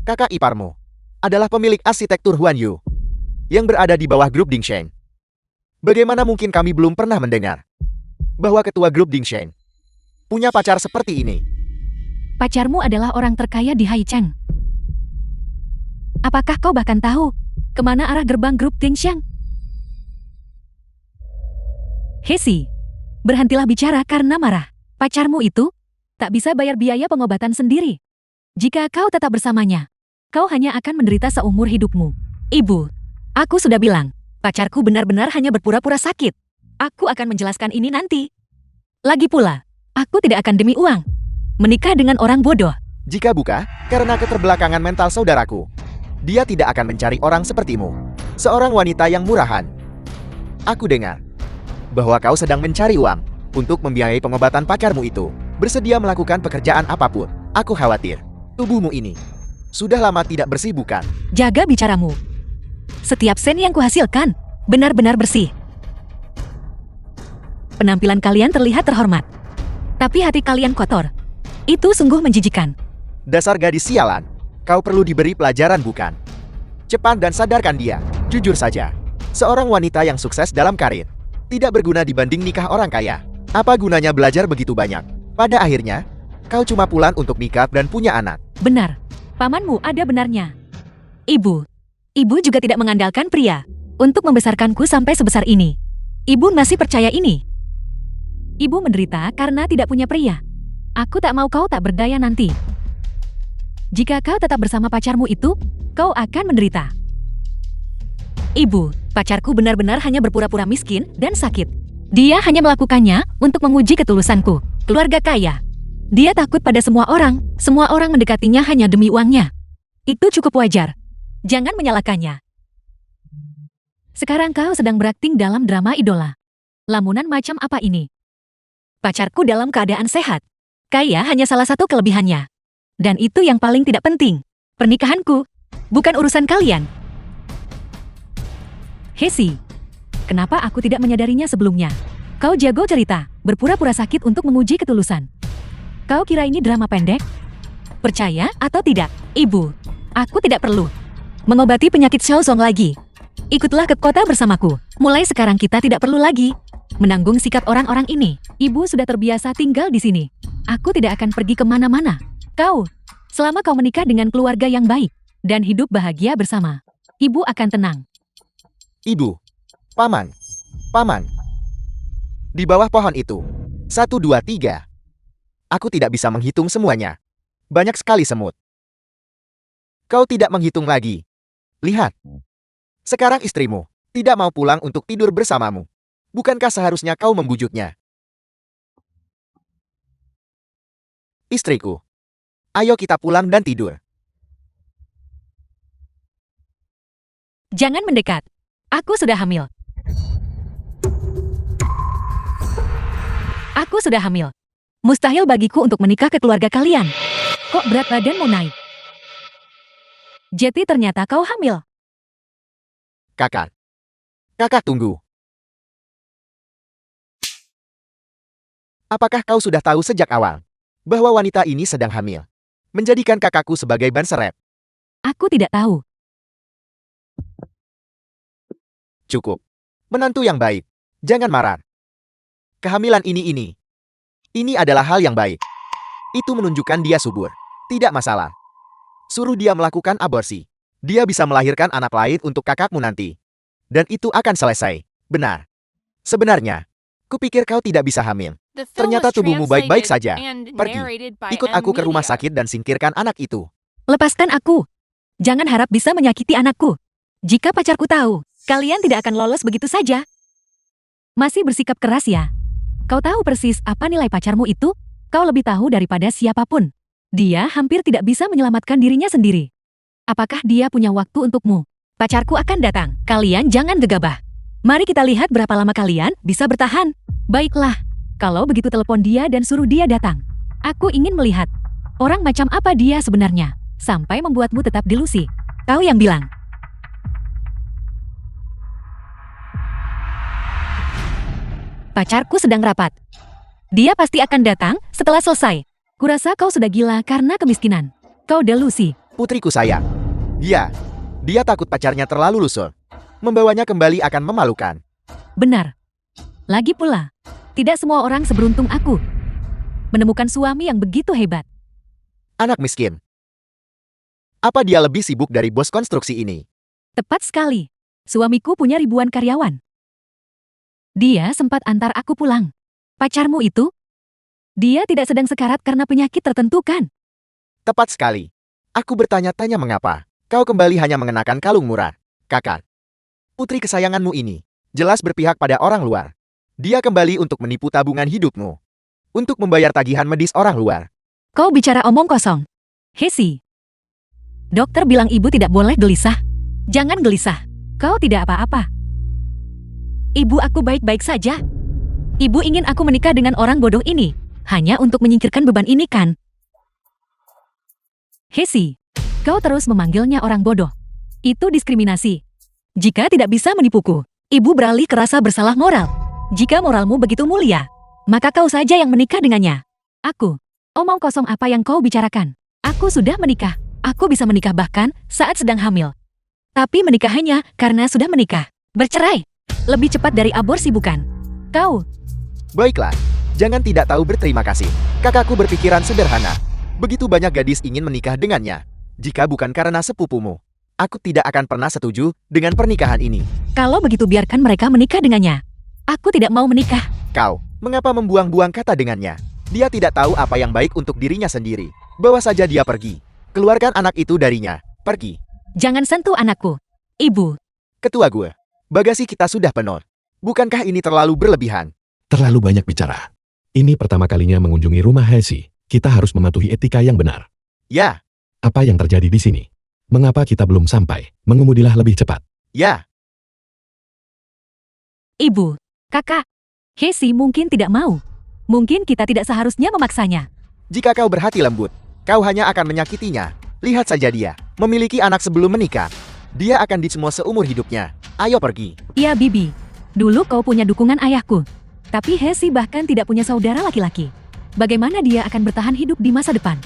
Kakak iparmu adalah pemilik arsitektur Huan Yu yang berada di bawah grup Dingsheng. Bagaimana mungkin kami belum pernah mendengar bahwa ketua grup Dingsheng punya pacar seperti ini? Pacarmu adalah orang terkaya di Haicheng. Apakah kau bahkan tahu kemana arah gerbang grup Dingxiang? Hesi, berhentilah bicara karena marah. Pacarmu itu tak bisa bayar biaya pengobatan sendiri. Jika kau tetap bersamanya, kau hanya akan menderita seumur hidupmu. Ibu, aku sudah bilang, pacarku benar-benar hanya berpura-pura sakit. Aku akan menjelaskan ini nanti. Lagi pula, aku tidak akan demi uang menikah dengan orang bodoh. Jika bukan karena keterbelakangan mental saudaraku, dia tidak akan mencari orang sepertimu. Seorang wanita yang murahan. Aku dengar bahwa kau sedang mencari uang untuk membiayai pengobatan pacarmu itu. Bersedia melakukan pekerjaan apapun. Aku khawatir tubuhmu ini sudah lama tidak bersih, bukan? Jaga bicaramu. Setiap sen yang kuhasilkan benar-benar bersih. Penampilan kalian terlihat terhormat, tapi hati kalian kotor. Itu sungguh menjijikan. Dasar gadis sialan. Kau perlu diberi pelajaran, bukan? Cepat dan sadarkan dia. Jujur saja, seorang wanita yang sukses dalam karir tidak berguna dibanding nikah orang kaya. Apa gunanya belajar begitu banyak? Pada akhirnya, kau cuma pulang untuk nikah dan punya anak. Benar, Pamanmu ada benarnya. Ibu juga tidak mengandalkan pria untuk membesarkanku sampai sebesar ini. Ibu masih percaya ini. Ibu menderita karena tidak punya pria. Aku tak mau kau tak berdaya nanti. Jika kau tetap bersama pacarmu itu, kau akan menderita. Ibu, pacarku benar-benar hanya berpura-pura miskin dan sakit. Dia hanya melakukannya untuk menguji ketulusanku. Keluarga kaya. Dia takut pada semua orang mendekatinya hanya demi uangnya. Itu cukup wajar. Jangan menyalahkannya. Sekarang kau sedang berakting dalam drama idola. Lamunan macam apa ini? Pacarku dalam keadaan sehat. Kaya hanya salah satu kelebihannya. Dan itu yang paling tidak penting. Pernikahanku, bukan urusan kalian. Hesi, kenapa aku tidak menyadarinya sebelumnya? Kau jago cerita, berpura-pura sakit untuk menguji ketulusan. Kau kira ini drama pendek? Percaya atau tidak, Ibu, aku tidak perlu mengobati penyakit Xiaozong lagi. Ikutlah ke kota bersamaku. Mulai sekarang kita tidak perlu lagi menanggung sikap orang-orang ini. Ibu sudah terbiasa tinggal di sini. Aku tidak akan pergi kemana-mana. Selama kau menikah dengan keluarga yang baik dan hidup bahagia bersama, Ibu akan tenang. Ibu, Paman. Di bawah pohon itu. 1, 2, 3. Aku tidak bisa menghitung semuanya. Banyak sekali semut. Kau tidak menghitung lagi. Lihat. Sekarang istrimu tidak mau pulang untuk tidur bersamamu. Bukankah seharusnya kau membujuknya? Istriku, ayo kita pulang dan tidur. Jangan mendekat. Aku sudah hamil. Mustahil bagiku untuk menikah ke keluarga kalian. Kok berat badanmu naik? Jeti, ternyata kau hamil. Kakak tunggu. Apakah kau sudah tahu sejak awal bahwa wanita ini sedang hamil? Menjadikan kakakku sebagai ban serep. Aku tidak tahu. Cukup. Menantu yang baik. Jangan marah. Kehamilan ini adalah hal yang baik. Itu menunjukkan dia subur. Tidak masalah. Suruh dia melakukan aborsi. Dia bisa melahirkan anak lain untuk kakakmu nanti. Dan itu akan selesai. Benar. Sebenarnya, kupikir kau tidak bisa hamil. The film Ternyata was tubuhmu baik-baik translated saja. and Pergi. narrated by Ikut M. aku ke rumah Media. sakit dan singkirkan anak itu. Lepaskan aku. Jangan harap bisa menyakiti anakku. Jika pacarku tahu, kalian tidak akan lolos begitu saja. Masih bersikap keras ya? Kau tahu persis apa nilai pacarmu itu? Kau lebih tahu daripada siapapun. Dia hampir tidak bisa menyelamatkan dirinya sendiri. Apakah dia punya waktu untukmu? Pacarku akan datang. Kalian jangan gegabah. Mari kita lihat berapa lama kalian bisa bertahan. Baiklah. Kalau begitu telepon dia dan suruh dia datang. Aku ingin melihat orang macam apa dia sebenarnya. Sampai membuatmu tetap delusi. Kau yang bilang. Pacarku sedang rapat. Dia pasti akan datang setelah selesai. Kurasa kau sudah gila karena kemiskinan. Kau delusi. Putriku sayang. Dia takut pacarnya terlalu lusuh. Membawanya kembali akan memalukan. Benar. Lagi pula, tidak semua orang seberuntung aku menemukan suami yang begitu hebat. Anak miskin. Apa dia lebih sibuk dari bos konstruksi ini? Tepat sekali. Suamiku punya ribuan karyawan. Dia sempat antar aku pulang. Pacarmu itu? Dia tidak sedang sekarat karena penyakit tertentu kan? Tepat sekali. Aku bertanya-tanya mengapa kau kembali hanya mengenakan kalung murah. Kakak, putri kesayanganmu ini jelas berpihak pada orang luar. Dia kembali untuk menipu tabungan hidupmu. Untuk membayar tagihan medis orang luar. Kau bicara omong kosong. Hesi. Dokter bilang ibu tidak boleh gelisah. Jangan gelisah. Kau tidak apa-apa. Ibu, aku baik-baik saja. Ibu ingin aku menikah dengan orang bodoh ini. Hanya untuk menyingkirkan beban ini kan? Hesi, kau terus memanggilnya orang bodoh. Itu diskriminasi. Jika tidak bisa menipuku, ibu beralih ke rasa bersalah moral. Jika moralmu begitu mulia, maka kau saja yang menikah dengannya. Aku. Omong kosong apa yang kau bicarakan? Aku sudah menikah. Aku bisa menikah bahkan saat sedang hamil. Tapi menikah hanya karena sudah menikah. Bercerai. Lebih cepat dari aborsi bukan? Kau. Baiklah, jangan tidak tahu berterima kasih. Kakakku berpikiran sederhana. Begitu banyak gadis ingin menikah dengannya. Jika bukan karena sepupumu, aku tidak akan pernah setuju dengan pernikahan ini. Kalau begitu biarkan mereka menikah dengannya. Aku tidak mau menikah. Kau, mengapa membuang-buang kata dengannya? Dia tidak tahu apa yang baik untuk dirinya sendiri. Bawa saja dia pergi. Keluarkan anak itu darinya. Pergi. Jangan sentuh anakku. Ibu, Ketua gue, bagasi kita sudah penuh. Bukankah ini terlalu berlebihan? Terlalu banyak bicara. Ini pertama kalinya mengunjungi rumah Heisi. Kita harus mematuhi etika yang benar. Ya, Apa yang terjadi di sini? Mengapa kita belum sampai? Mengemudilah lebih cepat. ya. ibu, kakak. Heisi mungkin tidak mau. Mungkin kita tidak seharusnya memaksanya. Jika kau berhati lembut, kau hanya akan menyakitinya. Lihat saja dia, memiliki anak sebelum menikah. Dia akan dicemooh seumur hidupnya. Ayo pergi. Iya, Bibi. Dulu kau punya dukungan ayahku. Tapi Heisi bahkan tidak punya saudara laki-laki. Bagaimana dia akan bertahan hidup di masa depan?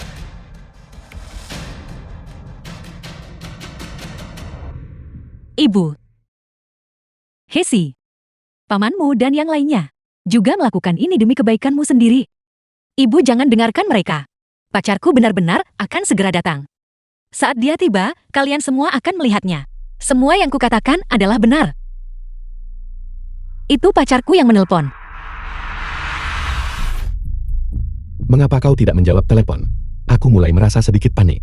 Ibu. Heisi. Pamanmu dan yang lainnya juga melakukan ini demi kebaikanmu sendiri. Ibu jangan dengarkan mereka. Pacarku benar-benar akan segera datang. Saat dia tiba, kalian semua akan melihatnya. Semua yang kukatakan adalah benar. Itu pacarku yang menelpon. Mengapa kau tidak menjawab telepon? Aku mulai merasa sedikit panik.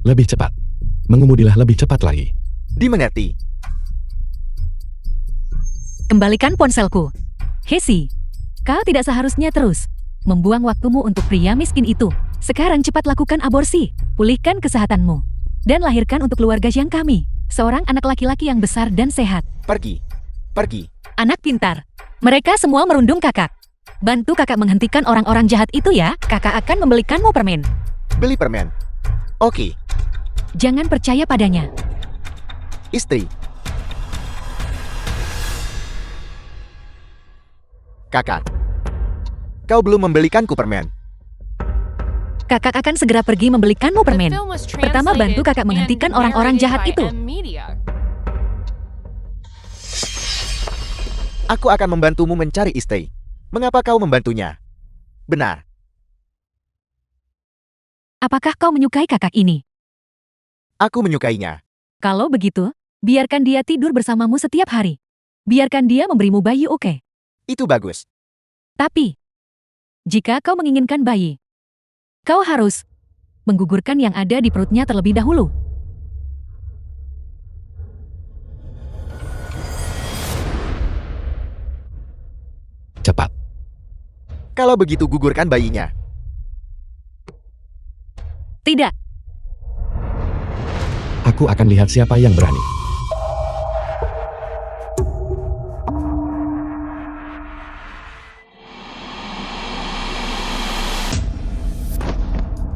Lebih cepat. Mengemudilah lebih cepat lagi. Dimengerti. Kembalikan ponselku. Heisi, kau tidak seharusnya terus membuang waktumu untuk pria miskin itu. Sekarang cepat lakukan aborsi, pulihkan kesehatanmu, dan lahirkan untuk keluarga yang kami. Seorang anak laki-laki yang besar dan sehat. Pergi. Pergi. Anak pintar. Mereka semua merundung kakak. Bantu kakak menghentikan orang-orang jahat itu ya. Kakak akan membelikanmu permen. Beli permen. Oke. Jangan percaya padanya. Istri. Kakak. Kau belum membelikanku permen. Kakak akan segera pergi membelikanmu The permen. film was Pertama bantu translated kakak and menghentikan orang-orang narrated jahat by itu. M Media. Aku akan membantumu mencari istri. Mengapa kau membantunya? Benar. Apakah kau menyukai kakak ini? Aku menyukainya. Kalau begitu, biarkan dia tidur bersamamu setiap hari. Biarkan dia memberimu bayi, oke? Itu bagus. Tapi, jika kau menginginkan bayi, kau harus menggugurkan yang ada di perutnya terlebih dahulu. Cepat. Kalau begitu gugurkan bayinya. Tidak, Aku akan lihat siapa yang berani.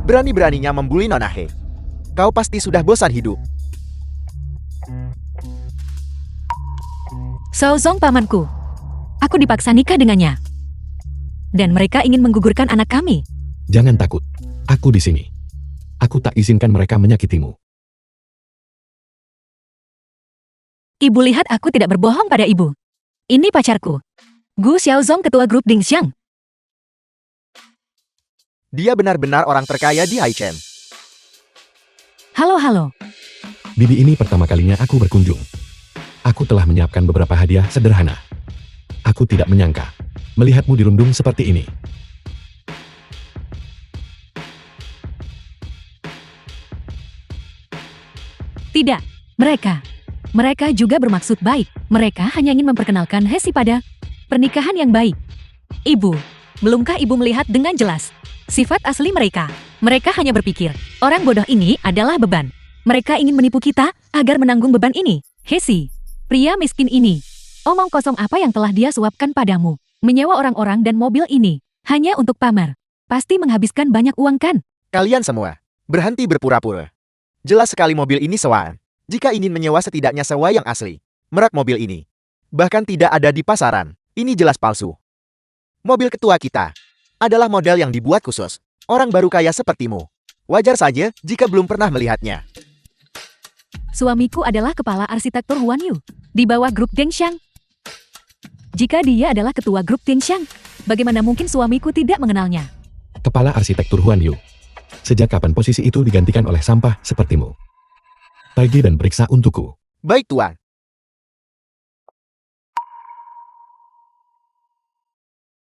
Berani-beraninya membuli Nona He. Kau pasti sudah bosan hidup. Shaozong pamanku. Aku dipaksa nikah dengannya. Dan mereka ingin menggugurkan anak kami. Jangan takut. Aku di sini. Aku tak izinkan mereka menyakitimu. Ibu lihat aku tidak berbohong pada ibu. Ini pacarku. Gu Xiaozong, ketua grup Dingxiang. Dia benar-benar orang terkaya di Haichen. Halo. Bibi ini pertama kalinya aku berkunjung. Aku telah menyiapkan beberapa hadiah sederhana. Aku tidak menyangka melihatmu dirundung seperti ini. Tidak, mereka juga bermaksud baik. Mereka hanya ingin memperkenalkan Heisi pada pernikahan yang baik. Ibu, belumkah ibu melihat dengan jelas sifat asli mereka? Mereka hanya berpikir, orang bodoh ini adalah beban. Mereka ingin menipu kita agar menanggung beban ini. Heisi, pria miskin ini, omong kosong apa yang telah dia suapkan padamu? Menyewa orang-orang dan mobil ini hanya untuk pamer. Pasti menghabiskan banyak uang kan? Kalian semua, berhenti berpura-pura. Jelas sekali mobil ini sewaan. Jika ingin menyewa setidaknya sewa yang asli. Merek mobil ini bahkan tidak ada di pasaran. Ini jelas palsu. Mobil ketua kita adalah model yang dibuat khusus. Orang baru kaya sepertimu. Wajar saja jika belum pernah melihatnya. Suamiku adalah kepala arsitektur Huan Yu di bawah grup Dengxiang. Jika dia adalah ketua grup Dengxiang, bagaimana mungkin suamiku tidak mengenalnya? Kepala arsitektur Huan Yu. Sejak kapan posisi itu digantikan oleh sampah sepertimu? Pergi dan periksa untukku. Baik, Tuan.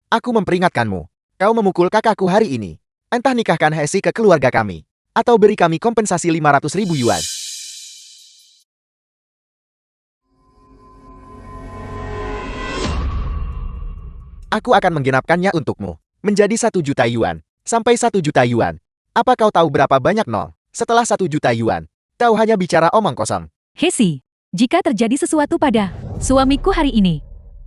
Aku memperingatkanmu. Kau memukul kakakku hari ini. Entah nikahkan Hesi ke keluarga kami. Atau beri kami kompensasi 500.000 yuan. Aku akan menggenapkannya untukmu. Menjadi 1 juta yuan. Sampai 1 juta yuan. Apa kau tahu berapa banyak nol? Setelah 1 juta yuan. Kau hanya bicara omong kosong. Hesi, jika terjadi sesuatu pada suamiku hari ini,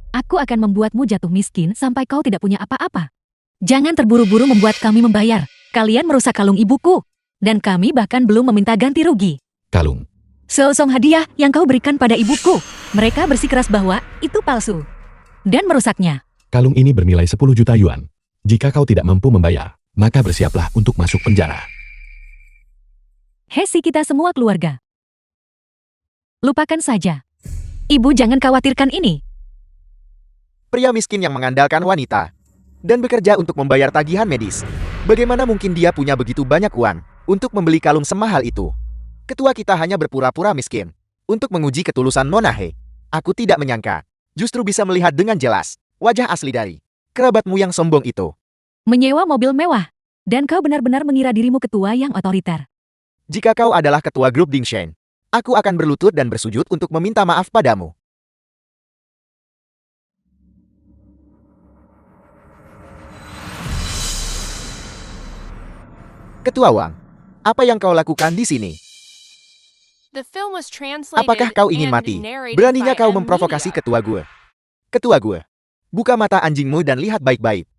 aku akan membuatmu jatuh miskin sampai kau tidak punya apa-apa. Jangan terburu-buru membuat kami membayar. Kalian merusak kalung ibuku. Dan kami bahkan belum meminta ganti rugi. Kalung. Seosong hadiah yang kau berikan pada ibuku. Mereka bersikeras bahwa itu palsu. Dan merusaknya. Kalung ini bernilai 10 juta yuan. Jika kau tidak mampu membayar, maka bersiaplah untuk masuk penjara. Hesi kita semua keluarga. Lupakan saja. Ibu jangan khawatirkan ini. Pria miskin yang mengandalkan wanita. Dan bekerja untuk membayar tagihan medis. Bagaimana mungkin dia punya begitu banyak uang untuk membeli kalung semahal itu? Ketua kita hanya berpura-pura miskin. Untuk menguji ketulusan Nona He. Aku tidak menyangka. Justru bisa melihat dengan jelas wajah asli dari kerabatmu yang sombong itu. Menyewa mobil mewah. Dan kau benar-benar mengira dirimu ketua yang otoriter. Jika kau adalah ketua grup Dingshen, aku akan berlutut dan bersujud untuk meminta maaf padamu. Ketua Wang, apa yang kau lakukan di sini? The film was translated Apakah kau ingin and mati? narrated Beraninya by kau M memprovokasi Media. ketua gue. Ketua gue, buka mata anjingmu dan lihat baik-baik.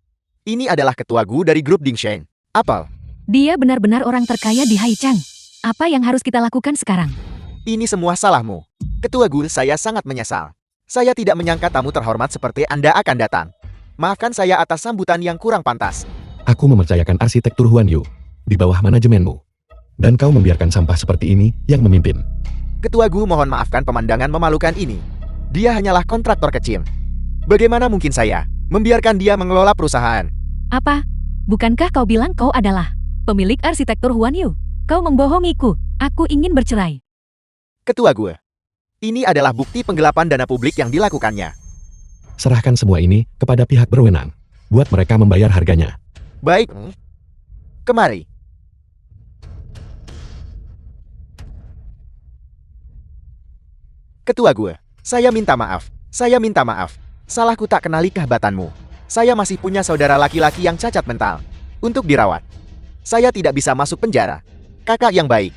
Ini adalah ketua gue dari grup Dingshen. Apel, Dia benar-benar orang terkaya di Haichang. Apa yang harus kita lakukan sekarang? ini semua salahmu. Ketua gue, saya sangat menyesal. Saya tidak menyangka tamu terhormat seperti Anda akan datang. Maafkan saya atas sambutan yang kurang pantas. Aku mempercayakan arsitektur Huan Yu di bawah manajemenmu. Dan kau membiarkan sampah seperti ini yang memimpin. Ketua Gu, mohon maafkan pemandangan memalukan ini. Dia hanyalah kontraktor kecil. Bagaimana mungkin saya membiarkan dia mengelola perusahaan? Apa? Bukankah kau bilang kau adalah pemilik arsitektur Huan Yu? Kau membohongiku. Aku ingin bercerai. Ketua Gu, ini adalah bukti penggelapan dana publik yang dilakukannya. Serahkan semua ini kepada pihak berwenang. Buat mereka membayar harganya. Baik. Kemari. Ketua Gue, saya minta maaf. Saya minta maaf. Salahku tak kenali kehbatanmu. Saya masih punya saudara laki-laki yang cacat mental. Untuk dirawat. Saya tidak bisa masuk penjara. Kakak yang baik.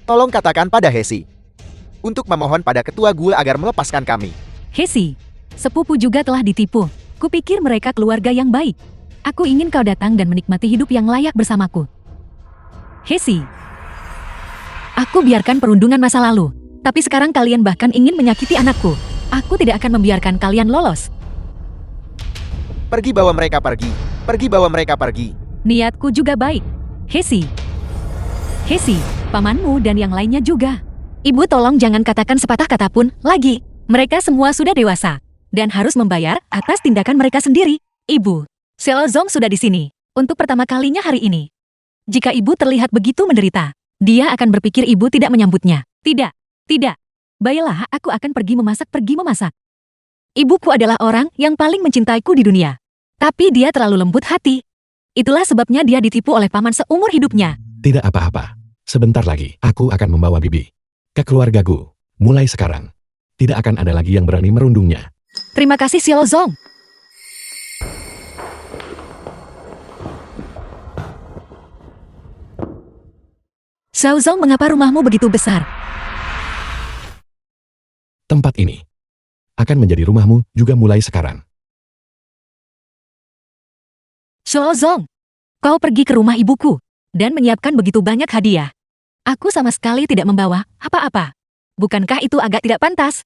Tolong katakan pada Hesi. Untuk memohon pada ketua Gue agar melepaskan kami. Hesi, sepupu juga telah ditipu. Kupikir mereka keluarga yang baik. Aku ingin kau datang dan menikmati hidup yang layak bersamaku. Hesi, aku biarkan perundungan masa lalu. Tapi sekarang kalian bahkan ingin menyakiti anakku. Aku tidak akan membiarkan kalian lolos. Pergi bawa mereka pergi. Pergi bawa mereka pergi. Niatku juga baik. Hesi, pamanmu dan yang lainnya juga. Ibu tolong jangan katakan sepatah kata pun lagi. Mereka semua sudah dewasa. Dan harus membayar atas tindakan mereka sendiri. Ibu, Selo Zong sudah di sini. Untuk pertama kalinya hari ini. Jika ibu terlihat begitu menderita, dia akan berpikir ibu tidak menyambutnya. Tidak. Tidak. Baiklah, aku akan pergi memasak. Ibuku adalah orang yang paling mencintaiku di dunia. Tapi dia terlalu lembut hati. Itulah sebabnya dia ditipu oleh paman seumur hidupnya. Tidak apa-apa. Sebentar lagi, aku akan membawa Bibi ke keluargaku. Mulai sekarang, tidak akan ada lagi yang berani merundungnya. Terima kasih Xiao Zong. Xiao Zong, mengapa rumahmu begitu besar? Tempat ini akan menjadi rumahmu juga mulai sekarang. Xiao Zong, kau pergi ke rumah ibuku dan menyiapkan begitu banyak hadiah. Aku sama sekali tidak membawa apa-apa. Bukankah itu agak tidak pantas?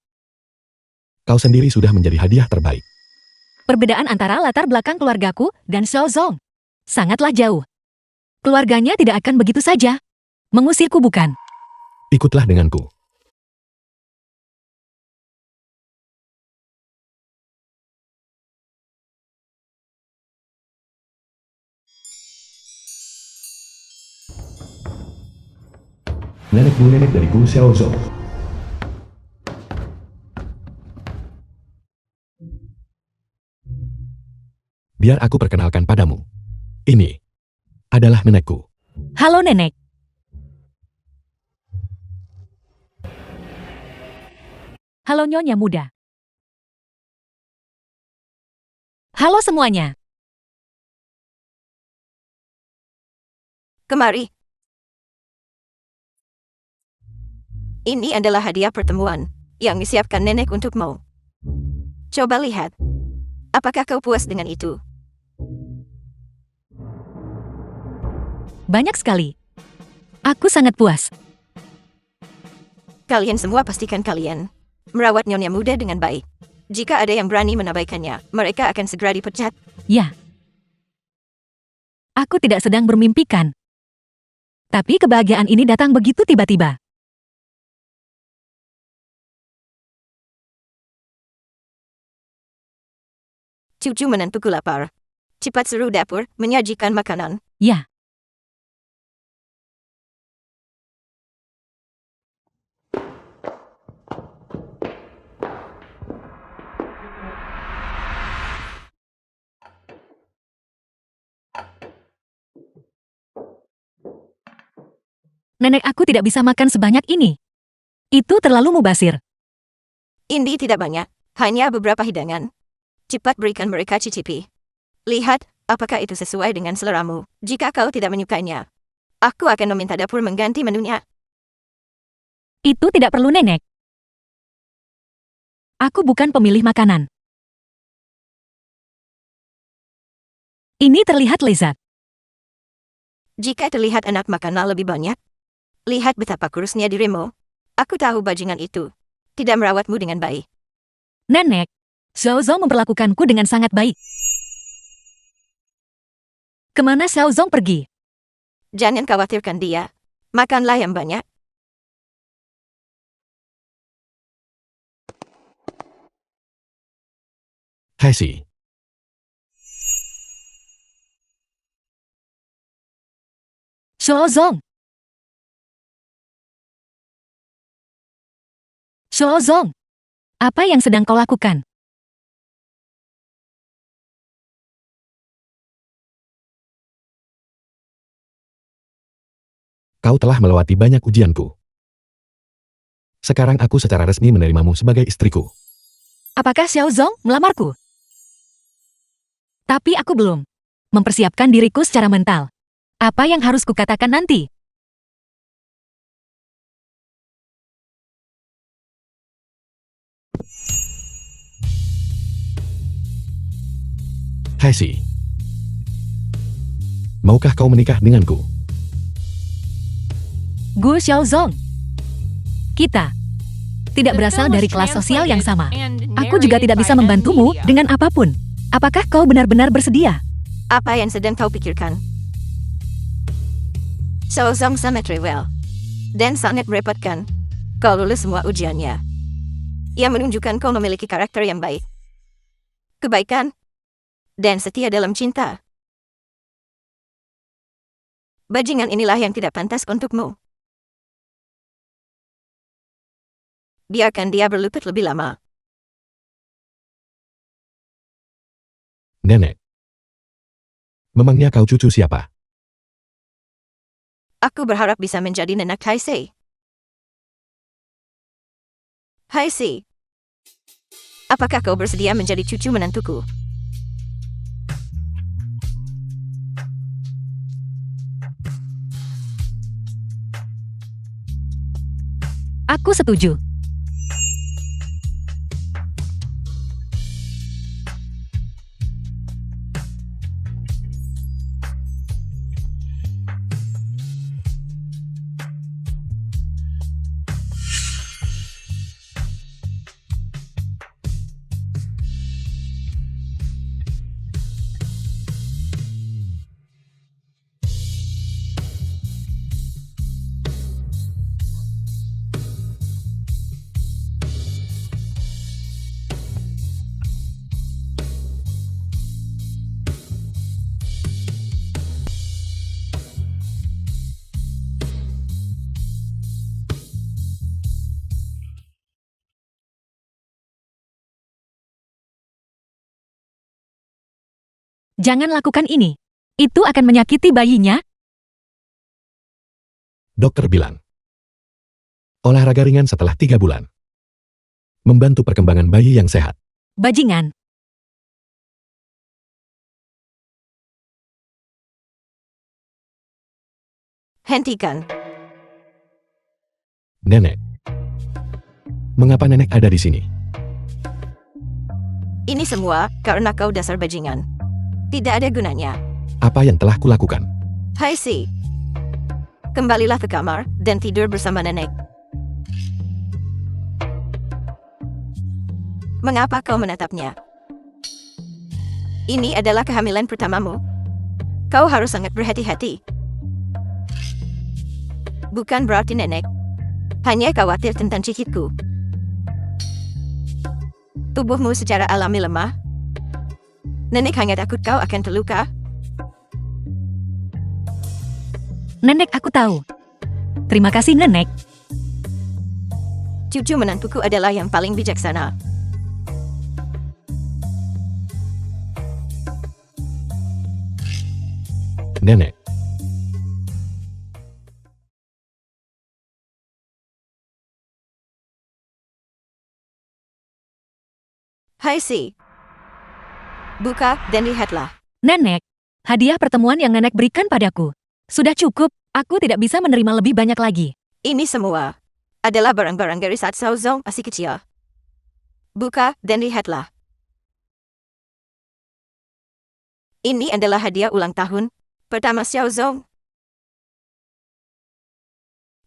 Kau sendiri sudah menjadi hadiah terbaik. Perbedaan antara latar belakang keluargaku dan Xiao Zong sangatlah jauh. Keluarganya tidak akan begitu saja mengusirku, bukan? Ikutlah denganku. nenek dari Gu Xiaozong. Biar aku perkenalkan padamu. Ini adalah nenekku. Halo nenek. Halo Nyonya Muda. Halo semuanya. Kemari. Ini adalah hadiah pertemuan yang disiapkan nenek untukmu. Coba lihat. Apakah kau puas dengan itu? Banyak sekali. Aku sangat puas. Kalian semua pastikan kalian merawat Nyonya Muda dengan baik. Jika ada yang berani menabaikannya, mereka akan segera dipecat. Ya. Aku tidak sedang bermimpikan. Tapi kebahagiaan ini datang begitu tiba-tiba. Cucu menantuku lapar. Cepat suruh dapur menyajikan makanan. Ya. Nenek aku tidak bisa makan sebanyak ini. Itu terlalu mubazir. Ini tidak banyak, hanya beberapa hidangan. Cepat berikan mereka cicipi. Lihat, apakah itu sesuai dengan seleramu. Jika kau tidak menyukainya, aku akan meminta dapur mengganti menunya. Itu tidak perlu nenek. Aku bukan pemilih makanan. Ini terlihat lezat. Jika terlihat enak makanlah lebih banyak, lihat betapa kurusnya dirimu. Aku tahu bajingan itu tidak merawatmu dengan baik. Nenek, Xiaozong memperlakukanku dengan sangat baik. Kemana Xiaozong pergi? Jangan khawatirkan dia. Makanlah yang banyak. Haisi, Xiaozong! Xiaozong! Apa yang sedang kau lakukan? kau telah melewati banyak ujianku. Sekarang aku secara resmi menerimamu sebagai istriku. Apakah Xiaozong melamarku? Tapi aku belum mempersiapkan diriku secara mental. Apa yang harus kukatakan nanti? Haisi, maukah kau menikah denganku? Gu Xiaozong. Kita tidak berasal dari kelas sosial yang sama. Aku juga tidak bisa membantumu dengan apapun. Apakah kau benar-benar bersedia? Apa yang sedang kau pikirkan? Xiaozong sangat rewel dan sangat merepotkan. Kau lulus semua ujiannya. Ia menunjukkan kau memiliki karakter yang baik, kebaikan, dan setia dalam cinta. Bajingan inilah yang tidak pantas untukmu. Biarkan dia berlutut lebih lama. Nenek, memangnya kau cucu siapa? Aku berharap bisa menjadi nenek Haisi. Haisi, apakah kau bersedia menjadi cucu menantuku? Aku setuju. Jangan lakukan ini. Itu akan menyakiti bayinya. Dokter bilang. Olahraga ringan setelah 3 bulan. Membantu perkembangan bayi yang sehat. Bajingan. Hentikan. Nenek. Mengapa nenek ada di sini? Ini semua karena kau dasar bajingan. Tidak ada gunanya. Apa yang telah kulakukan? Hai si. Kembalilah ke kamar dan tidur bersama nenek. Mengapa kau menatapnya? Ini adalah kehamilan pertamamu. Kau harus sangat berhati-hati. Bukan berarti nenek hanya khawatir tentang cicitku. Tubuhmu secara alami lemah. Nenek hanya takut kau akan terluka. Nenek, aku tahu. Terima kasih, Nenek. Cucu menantuku adalah yang paling bijaksana. Nenek. Hai si. Buka dan lihatlah. Nenek, hadiah pertemuan yang Nenek berikan padaku. Sudah cukup, aku tidak bisa menerima lebih banyak lagi. Ini semua adalah barang-barang dari saat Xiaozong masih kecil. Buka dan lihatlah. Ini adalah hadiah ulang tahun pertama Xiaozong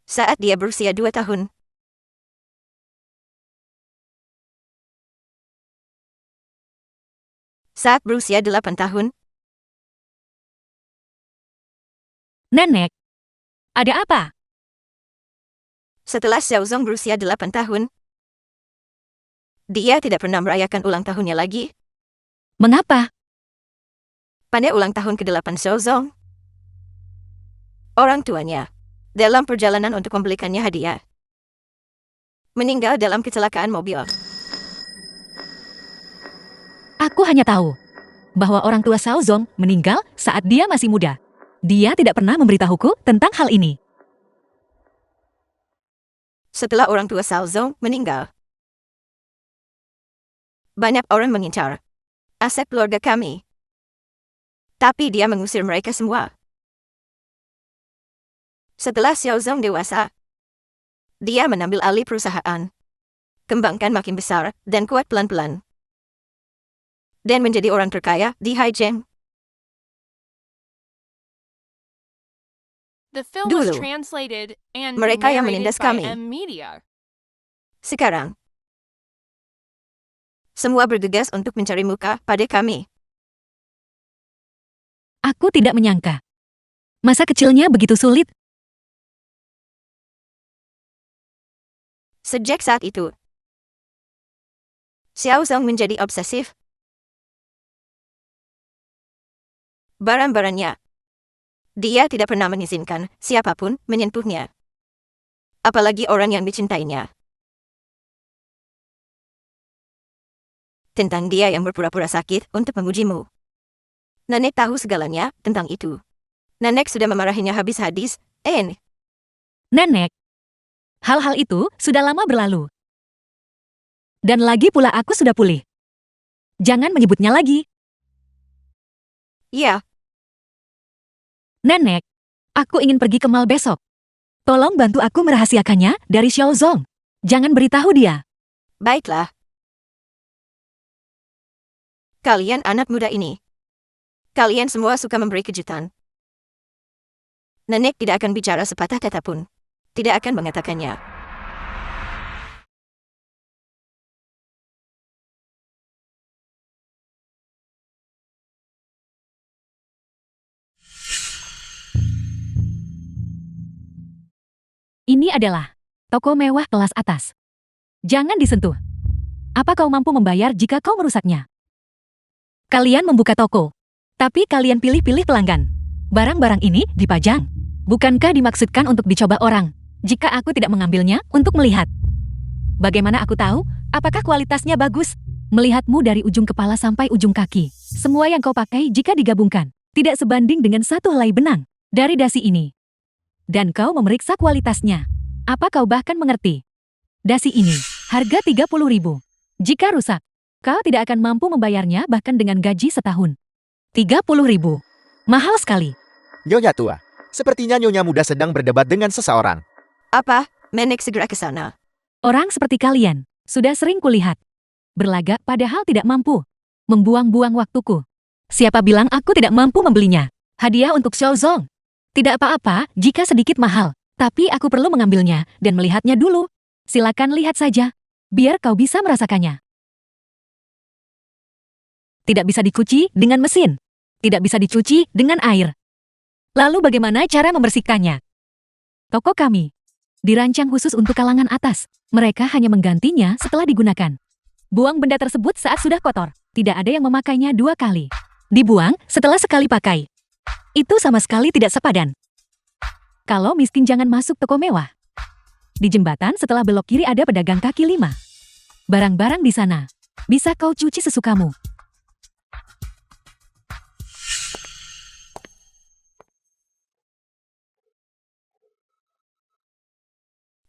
saat dia berusia 2 tahun. Saat berusia 8 tahun, Nenek, ada apa? setelah Xiaozong berusia 8 tahun, dia tidak pernah merayakan ulang tahunnya lagi. Mengapa? Pada ulang tahun ke-8 Xiaozong, orang tuanya, dalam perjalanan untuk membelikannya hadiah, meninggal dalam kecelakaan mobil. Aku hanya tahu bahwa orang tua Xiaozong meninggal saat dia masih muda. Dia tidak pernah memberitahuku tentang hal ini. Setelah orang tua Xiaozong meninggal, banyak orang mengincar aset keluarga kami. Tapi dia mengusir mereka semua. Setelah Xiaozong dewasa, dia menambil alih perusahaan, kembangkan makin besar dan kuat pelan-pelan, dan menjadi orang terkaya di Haizheng. The film was Dulu, translated and mereka yang narrated menindas by kami. M Media. Sekarang, semua bergegas untuk mencari muka pada kami. Aku tidak menyangka. Masa kecilnya begitu sulit. Sejak saat itu, Xiaozong menjadi obsesif. Barang-barangnya, dia tidak pernah mengizinkan siapapun menyentuhnya. Apalagi orang yang dicintainya. Tentang dia yang berpura-pura sakit untuk mengujimu. Nenek tahu segalanya tentang itu. Nenek sudah memarahinya habis-habis. Nenek, hal-hal itu sudah lama berlalu. Dan lagi pula aku sudah pulih. Jangan menyebutnya lagi. Ya, Nenek, aku ingin pergi ke mall besok. Tolong bantu aku merahasiakannya dari Xiaozong. Jangan beritahu dia. baiklah. Kalian anak muda ini. Kalian semua suka memberi kejutan. Nenek tidak akan bicara sepatah kata pun. Tidak akan mengatakannya. Ini adalah toko mewah kelas atas. Jangan disentuh. Apa kau mampu membayar jika kau merusaknya? Kalian membuka toko, tapi kalian pilih-pilih pelanggan. Barang-barang ini dipajang. Bukankah dimaksudkan untuk dicoba orang? Jika aku tidak mengambilnya untuk melihat. Bagaimana aku tahu apakah kualitasnya bagus? Melihatmu dari ujung kepala sampai ujung kaki, semua yang kau pakai jika digabungkan, tidak sebanding dengan satu helai benang dari dasi ini. Dan kau memeriksa kualitasnya. Apa kau bahkan mengerti? Dasi ini, harga 30.000. Jika rusak, kau tidak akan mampu membayarnya bahkan dengan gaji setahun. 30.000. Mahal sekali. Nyonya tua, sepertinya Nyonya muda sedang berdebat dengan seseorang. Apa? Nenek segera ke sana. Orang seperti kalian, sudah sering kulihat. Berlagak padahal tidak mampu. Membuang-buang waktuku. Siapa bilang aku tidak mampu membelinya? Hadiah untuk Xiaozong. Tidak apa-apa jika sedikit mahal, tapi aku perlu mengambilnya dan melihatnya dulu. Silakan lihat saja, biar kau bisa merasakannya. Tidak bisa dicuci dengan mesin. Tidak bisa dicuci dengan air. Lalu bagaimana cara membersihkannya? Toko kami dirancang khusus untuk kalangan atas. Mereka hanya menggantinya setelah digunakan. Buang benda tersebut saat sudah kotor. Tidak ada yang memakainya 2 kali. Dibuang setelah sekali pakai. Itu sama sekali tidak sepadan. Kalau miskin jangan masuk toko mewah. Di jembatan setelah belok kiri ada pedagang kaki 5. Barang-barang di sana. Bisa kau cuci sesukamu.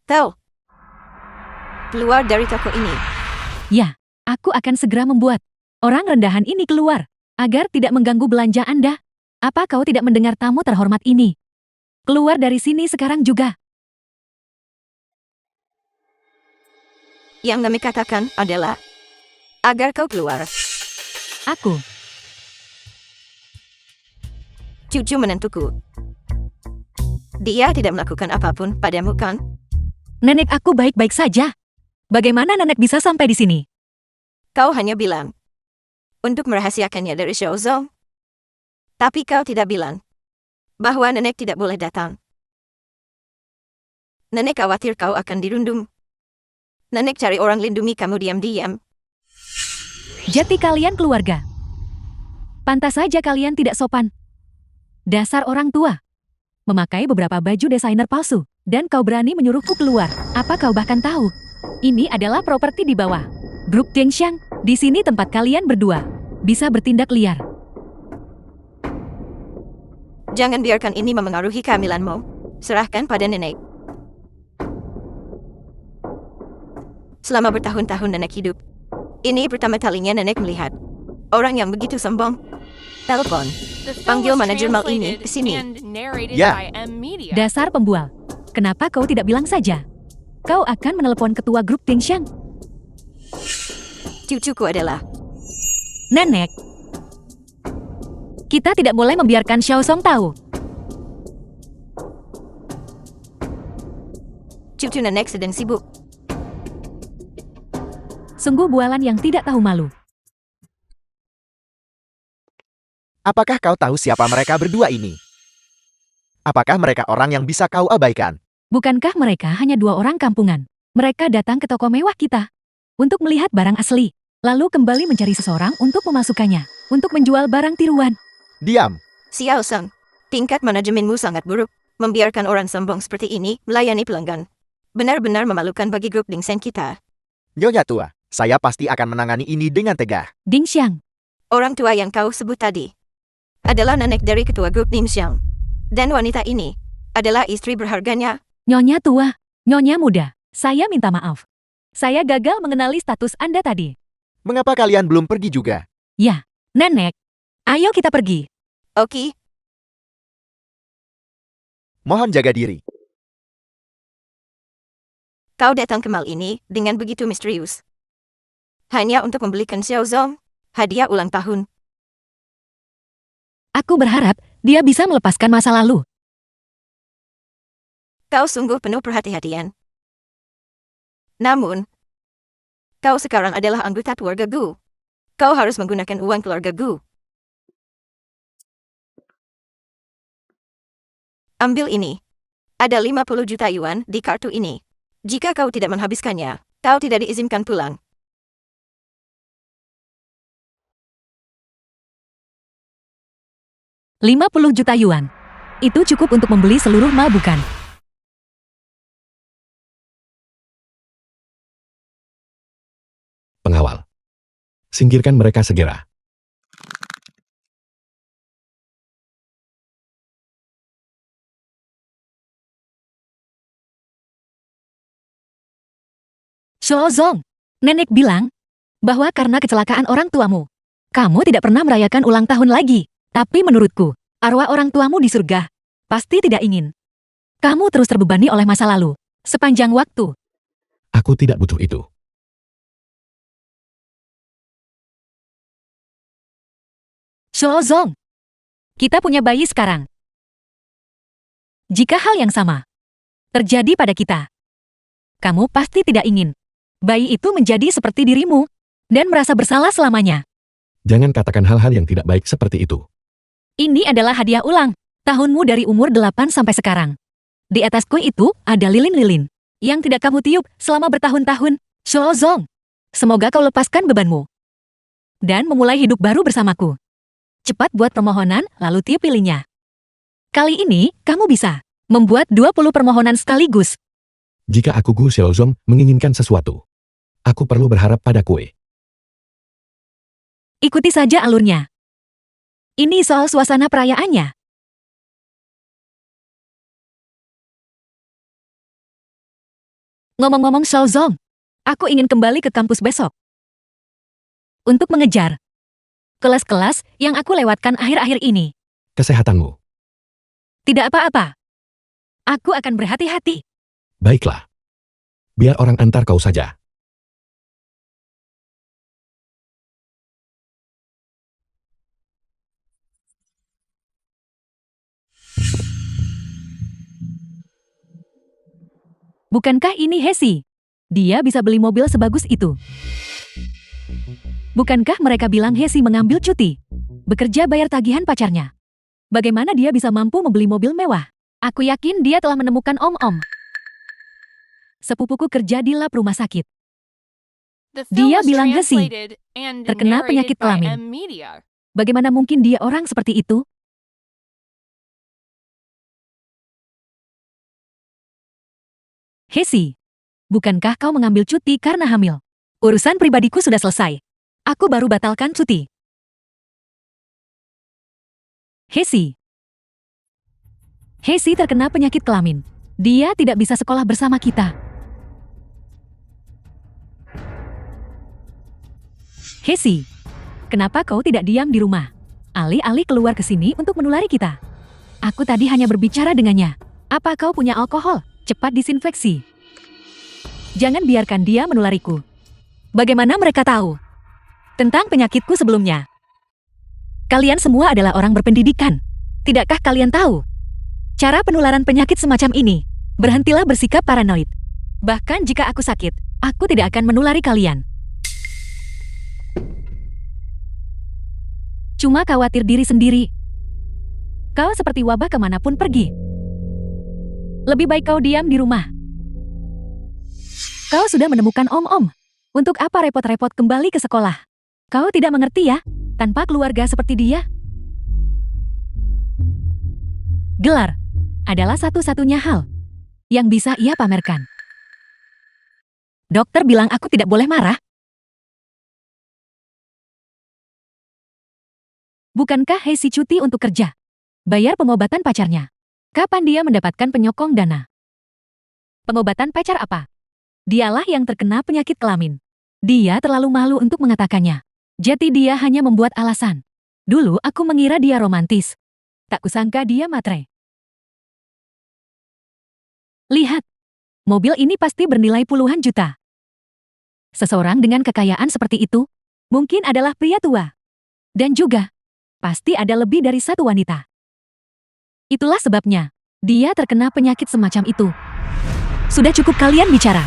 Tahu. Keluar dari toko ini. Ya, aku akan segera membuat orang rendahan ini keluar, agar tidak mengganggu belanja Anda. Apa kau tidak mendengar tamu terhormat ini? Keluar dari sini sekarang juga. Yang Nami katakan adalah agar kau keluar. Aku, Cucu menentuku. Dia tidak melakukan apapun padamu kan? nenek aku baik-baik saja. Bagaimana nenek bisa sampai di sini? Kau hanya bilang untuk merahasiakannya dari Xiaozong. Tapi kau tidak bilang bahwa nenek tidak boleh datang. Nenek khawatir kau akan dirundung. Nenek cari orang lindungi kamu diam-diam. Jati kalian keluarga. Pantas saja kalian tidak sopan. Dasar orang tua. Memakai beberapa baju desainer palsu. Dan kau berani menyuruhku keluar. Apa kau bahkan tahu? Ini adalah properti di bawah. Grup Tianxiang, di sini tempat kalian berdua. Bisa bertindak liar. Jangan biarkan ini memengaruhi kehamilanmu. Serahkan pada nenek. Selama bertahun-tahun nenek hidup, ini pertama kalinya nenek melihat orang yang begitu sombong. Telepon. The film Panggil was manajer mal ini translated ke sini. and narrated Ya. by M Media. Dasar pembual. Kenapa kau tidak bilang saja? Kau akan menelepon ketua grup Tianxiang. Cucuku adalah Nenek. Kita tidak boleh membiarkan Xiaozong tahu. cucu nenek sedang sibuk. Sungguh bualan yang tidak tahu malu. Apakah kau tahu siapa mereka berdua ini? Apakah mereka orang yang bisa kau abaikan? Bukankah mereka hanya 2 orang kampungan? Mereka datang ke toko mewah kita untuk melihat barang asli, lalu kembali mencari seseorang untuk memasukkannya, untuk menjual barang tiruan. Diam. Xiao Seng, tingkat manajemenmu sangat buruk. Membiarkan orang sombong seperti ini melayani pelanggan. Benar-benar memalukan bagi grup Dingsen kita. Nyonya tua, saya pasti akan menangani ini dengan tegah. Ding Xiang, Orang tua yang kau sebut tadi adalah nenek dari ketua grup Nimxiang. Dan wanita ini adalah istri berharganya. Nyonya tua, Nyonya muda, saya minta maaf. Saya gagal mengenali status Anda tadi. Mengapa kalian belum pergi juga? Ya, Nenek. Ayo kita pergi. Oke, Mohon jaga diri. kau datang ke mal ini dengan begitu misterius. Hanya untuk membelikan Xiaozong hadiah ulang tahun. Aku berharap dia bisa melepaskan masa lalu. Kau sungguh penuh perhati-hatian. Namun, kau sekarang adalah anggota keluarga Gu. Kau harus menggunakan uang keluarga Gu. Ambil ini. Ada 50 juta yuan di kartu ini. Jika kau tidak menghabiskannya, kau tidak diizinkan pulang. $50 juta yuan. Itu cukup untuk membeli seluruh mal bukan? Pengawal. Singkirkan mereka segera. Zong, nenek bilang bahwa karena kecelakaan orang tuamu, kamu tidak pernah merayakan ulang tahun lagi. Tapi menurutku, arwah orang tuamu di surga pasti tidak ingin kamu terus terbebani oleh masa lalu sepanjang waktu. Aku tidak butuh itu. Zong, kita punya bayi sekarang. Jika hal yang sama terjadi pada kita, kamu pasti tidak ingin bayi itu menjadi seperti dirimu dan merasa bersalah selamanya. Jangan katakan hal-hal yang tidak baik seperti itu. Ini adalah hadiah ulang tahunmu dari umur 8 sampai sekarang. Di atas kue itu ada lilin-lilin yang tidak kamu tiup selama bertahun-tahun. Zong, semoga kau lepaskan bebanmu dan memulai hidup baru bersamaku. Cepat buat permohonan lalu tiup lilinnya. Kali ini kamu bisa membuat 20 permohonan sekaligus. Jika aku Gu Xiaozong menginginkan sesuatu, aku perlu berharap pada kue. Ikuti saja alurnya. Ini soal suasana perayaannya. Ngomong-ngomong Zong, aku ingin kembali ke kampus besok untuk mengejar kelas-kelas yang aku lewatkan akhir-akhir ini. Kesehatanmu. Tidak apa-apa. Aku akan berhati-hati. Baiklah. Biar orang antar kau saja. Bukankah ini Hesi? Dia bisa beli mobil sebagus itu. Bukankah mereka bilang Hesi mengambil cuti? Bekerja bayar tagihan pacarnya. Bagaimana dia bisa mampu membeli mobil mewah? Aku yakin dia telah menemukan om-om. Sepupuku kerja di lab rumah sakit. The Dia film was bilang Hesi translated and terkena narrated penyakit by kelamin. M-Media. Bagaimana mungkin dia orang seperti itu? Hesi, bukankah kau mengambil cuti karena hamil? Urusan pribadiku sudah selesai. Aku baru batalkan cuti. Hesi. Hesi terkena penyakit kelamin. Dia tidak bisa sekolah bersama kita. Hesi, kenapa kau tidak diam di rumah? Alih-alih keluar ke sini untuk menulari kita. Aku tadi hanya berbicara dengannya. Apa kau punya alkohol? Cepat disinfeksi. Jangan biarkan dia menulariku. Bagaimana mereka tahu tentang penyakitku sebelumnya? Kalian semua adalah orang berpendidikan. Tidakkah kalian tahu cara penularan penyakit semacam ini? Berhentilah bersikap paranoid. Bahkan jika aku sakit, aku tidak akan menulari kalian. Cuma khawatir diri sendiri. Kau seperti wabah kemanapun pergi. Lebih baik kau diam di rumah. Kau sudah menemukan om-om. Untuk apa repot-repot kembali ke sekolah? Kau tidak mengerti ya? Tanpa keluarga seperti dia. Gelar adalah satu-satunya hal yang bisa ia pamerkan. Dokter bilang aku tidak boleh marah. Bukankah Hesi cuti untuk kerja? Bayar pengobatan pacarnya. Kapan dia mendapatkan penyokong dana? Pengobatan pacar apa? Dialah yang terkena penyakit kelamin. Dia terlalu malu untuk mengatakannya. Jadi dia hanya membuat alasan. Dulu aku mengira dia romantis. Tak kusangka dia matre. Lihat. Mobil ini pasti bernilai puluhan juta. Seseorang dengan kekayaan seperti itu mungkin adalah pria tua. Dan juga pasti ada lebih dari satu wanita. Itulah sebabnya dia terkena penyakit semacam itu. Sudah cukup kalian bicara.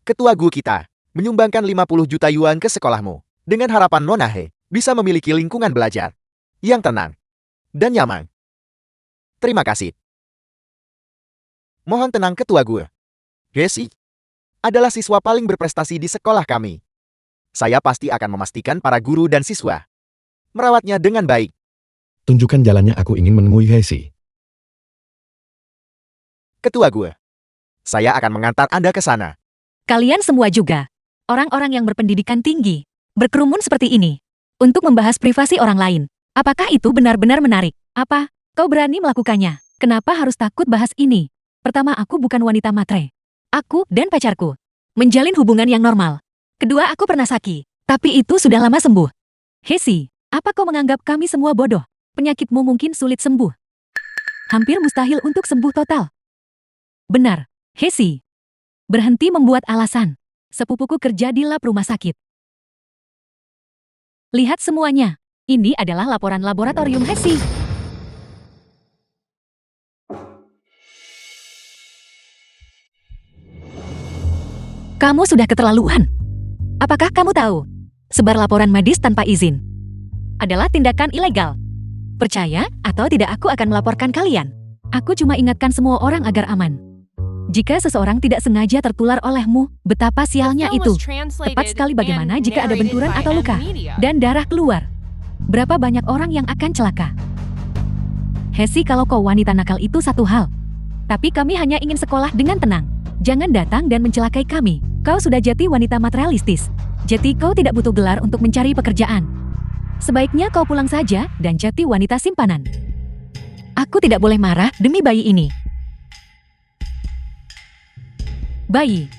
Ketua Gu kita menyumbangkan 50 juta yuan ke sekolahmu dengan harapan Nona He bisa memiliki lingkungan belajar yang tenang dan nyaman. Terima kasih. Mohon tenang Ketua Gu. Hesi adalah siswa paling berprestasi di sekolah kami. Saya pasti akan memastikan para guru dan siswa merawatnya dengan baik. Tunjukkan jalannya, aku ingin menemui Hesi. Ketua gue. Saya akan mengantar Anda ke sana. Kalian semua juga. Orang-orang yang berpendidikan tinggi. Berkerumun seperti ini. Untuk membahas privasi orang lain. Apakah itu benar-benar menarik? Apa? Kau berani melakukannya? Kenapa harus takut bahas ini? Pertama, aku bukan wanita matre. Aku dan pacarku menjalin hubungan yang normal. Kedua, aku pernah sakit. Tapi itu sudah lama sembuh. Hesi, apa kau menganggap kami semua bodoh? Penyakitmu mungkin sulit sembuh. Hampir mustahil untuk sembuh total. Benar, Hesi. Berhenti membuat alasan. Sepupuku kerja di lab rumah sakit. Lihat semuanya. Ini adalah laporan laboratorium Hesi. Kamu sudah keterlaluan. Apakah kamu tahu? Sebar laporan medis tanpa izin adalah tindakan ilegal. Percaya atau tidak, aku akan melaporkan kalian. Aku cuma ingatkan semua orang agar aman. Jika seseorang tidak sengaja tertular olehmu, betapa sialnya itu. Tepat sekali bagaimana jika ada benturan atau luka dan darah keluar. Berapa banyak orang yang akan celaka. Hesi, kalau kau wanita nakal itu satu hal. Tapi kami hanya ingin sekolah dengan tenang. Jangan datang dan mencelakai kami. Kau sudah jati wanita materialistis. Jadi kau tidak butuh gelar untuk mencari pekerjaan. Sebaiknya kau pulang saja dan jati wanita simpanan. Aku tidak boleh marah demi bayi ini. Bayi.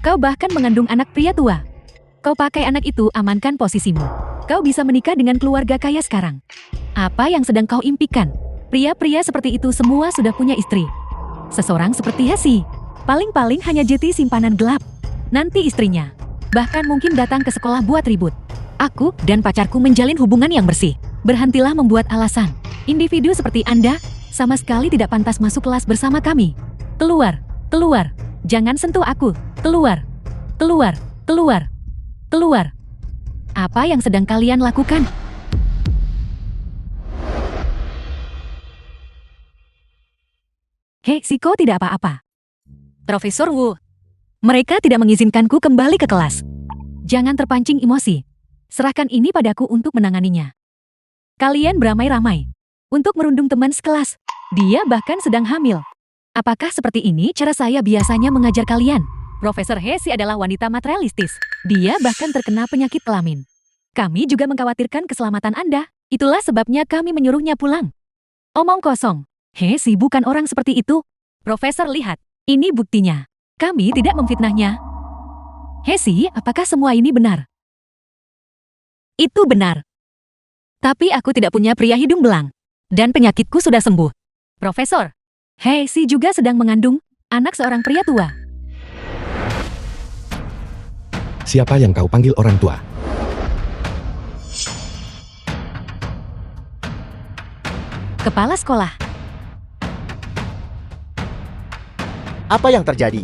Kau bahkan mengandung anak pria tua. Kau pakai anak itu, amankan posisimu. Kau bisa menikah dengan keluarga kaya sekarang. Apa yang sedang kau impikan? Pria-pria seperti itu semua sudah punya istri. Seseorang seperti Hesi, paling-paling hanya jeti simpanan gelap. Nanti istrinya bahkan mungkin datang ke sekolah buat ribut. Aku dan pacarku menjalin hubungan yang bersih. Berhentilah membuat alasan. Individu seperti Anda sama sekali tidak pantas masuk kelas bersama kami. Keluar, keluar. Jangan sentuh aku. Keluar, keluar, keluar, keluar. Apa yang sedang kalian lakukan? Hei, Siko tidak apa-apa. Profesor Wu, mereka tidak mengizinkanku kembali ke kelas. Jangan terpancing emosi. Serahkan ini padaku untuk menanganinya. Kalian beramai-ramai untuk merundung teman sekelas. Dia bahkan sedang hamil. Apakah seperti ini cara saya biasanya mengajar kalian? Profesor Hesi adalah wanita materialistis. Dia bahkan terkena penyakit kelamin. Kami juga mengkhawatirkan keselamatan Anda. Itulah sebabnya kami menyuruhnya pulang. Omong kosong. Hesi bukan orang seperti itu. Profesor, lihat. Ini buktinya. Kami tidak memfitnahnya. Hesi, apakah semua ini benar? Itu benar. Tapi aku tidak punya pria hidung belang. Dan penyakitku sudah sembuh. Profesor, Hesi juga sedang mengandung anak seorang pria tua. Siapa yang kau panggil orang tua? Kepala sekolah. Apa yang terjadi?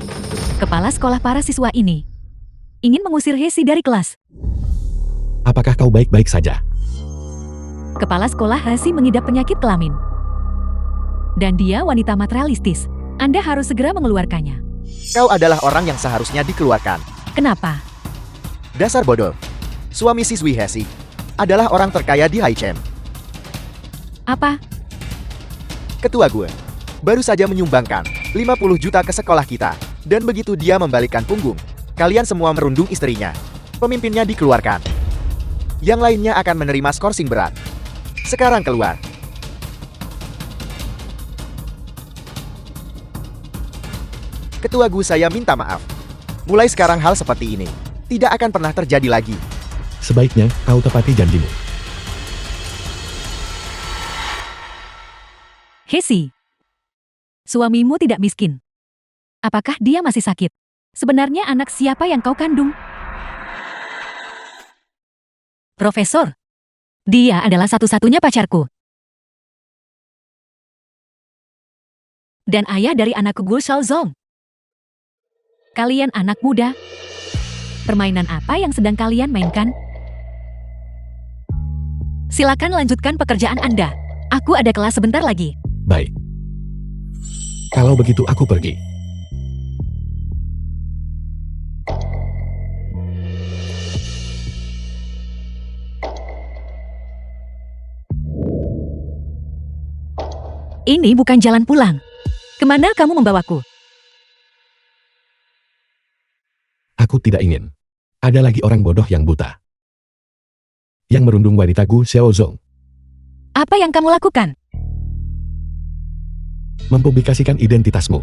Kepala sekolah para siswa ini ingin mengusir Hesi dari kelas. Apakah kau baik-baik saja? Kepala sekolah Hesi mengidap penyakit kelamin. Dan dia wanita materialistis. Anda harus segera mengeluarkannya. Kau adalah orang yang seharusnya dikeluarkan. Kenapa? Dasar bodoh. Suami siswi Hesi adalah orang terkaya di Haichem. Apa? Ketua gue baru saja menyumbangkan 50 juta ke sekolah kita. Dan begitu dia membalikkan punggung, kalian semua merundung istrinya. Pemimpinnya dikeluarkan. Yang lainnya akan menerima skorsing berat. Sekarang keluar. Ketua gue, saya minta maaf. Mulai sekarang hal seperti ini tidak akan pernah terjadi lagi. Sebaiknya kau tepati janjimu. Hesi, suamimu tidak miskin. Apakah dia masih sakit? Sebenarnya anak siapa yang kau kandung? Profesor, dia adalah satu-satunya pacarku. Dan ayah dari anakku Gu Shaozong. Kalian anak muda. Permainan apa yang sedang kalian mainkan? Silakan lanjutkan pekerjaan Anda. Aku ada kelas sebentar lagi. Baik. Kalau begitu aku pergi. Ini bukan jalan pulang. Kemana kamu membawaku? Aku tidak ingin. Ada lagi orang bodoh yang buta. Yang merundung wanita Gu Xiaozong. Apa yang kamu lakukan? Mempublikasikan identitasmu.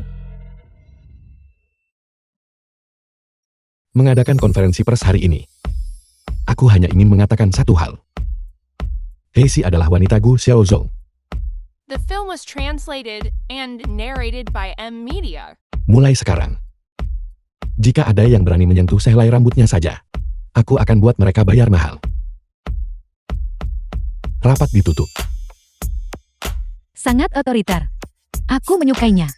Mengadakan konferensi pers hari ini. Aku hanya ingin mengatakan satu hal. Heisi adalah wanita Gu Xiaozong. The film was translated and narrated by M Media. Mulai sekarang. Jika ada yang berani menyentuh sehelai rambutnya saja, aku akan buat mereka bayar mahal. Rapat ditutup. Sangat otoriter. Aku menyukainya.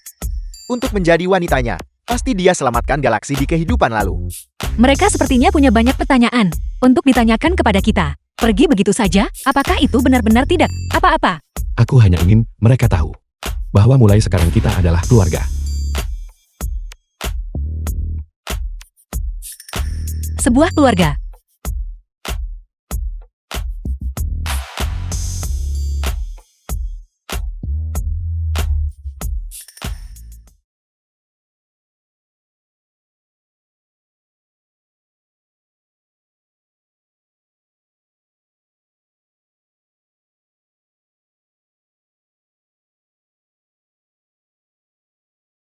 Untuk menjadi wanitanya, pasti dia selamatkan galaksi di kehidupan lalu. Mereka sepertinya punya banyak pertanyaan untuk ditanyakan kepada kita. Pergi begitu saja, apakah itu benar-benar tidak apa-apa? Aku hanya ingin mereka tahu bahwa mulai sekarang kita adalah keluarga. Sebuah keluarga.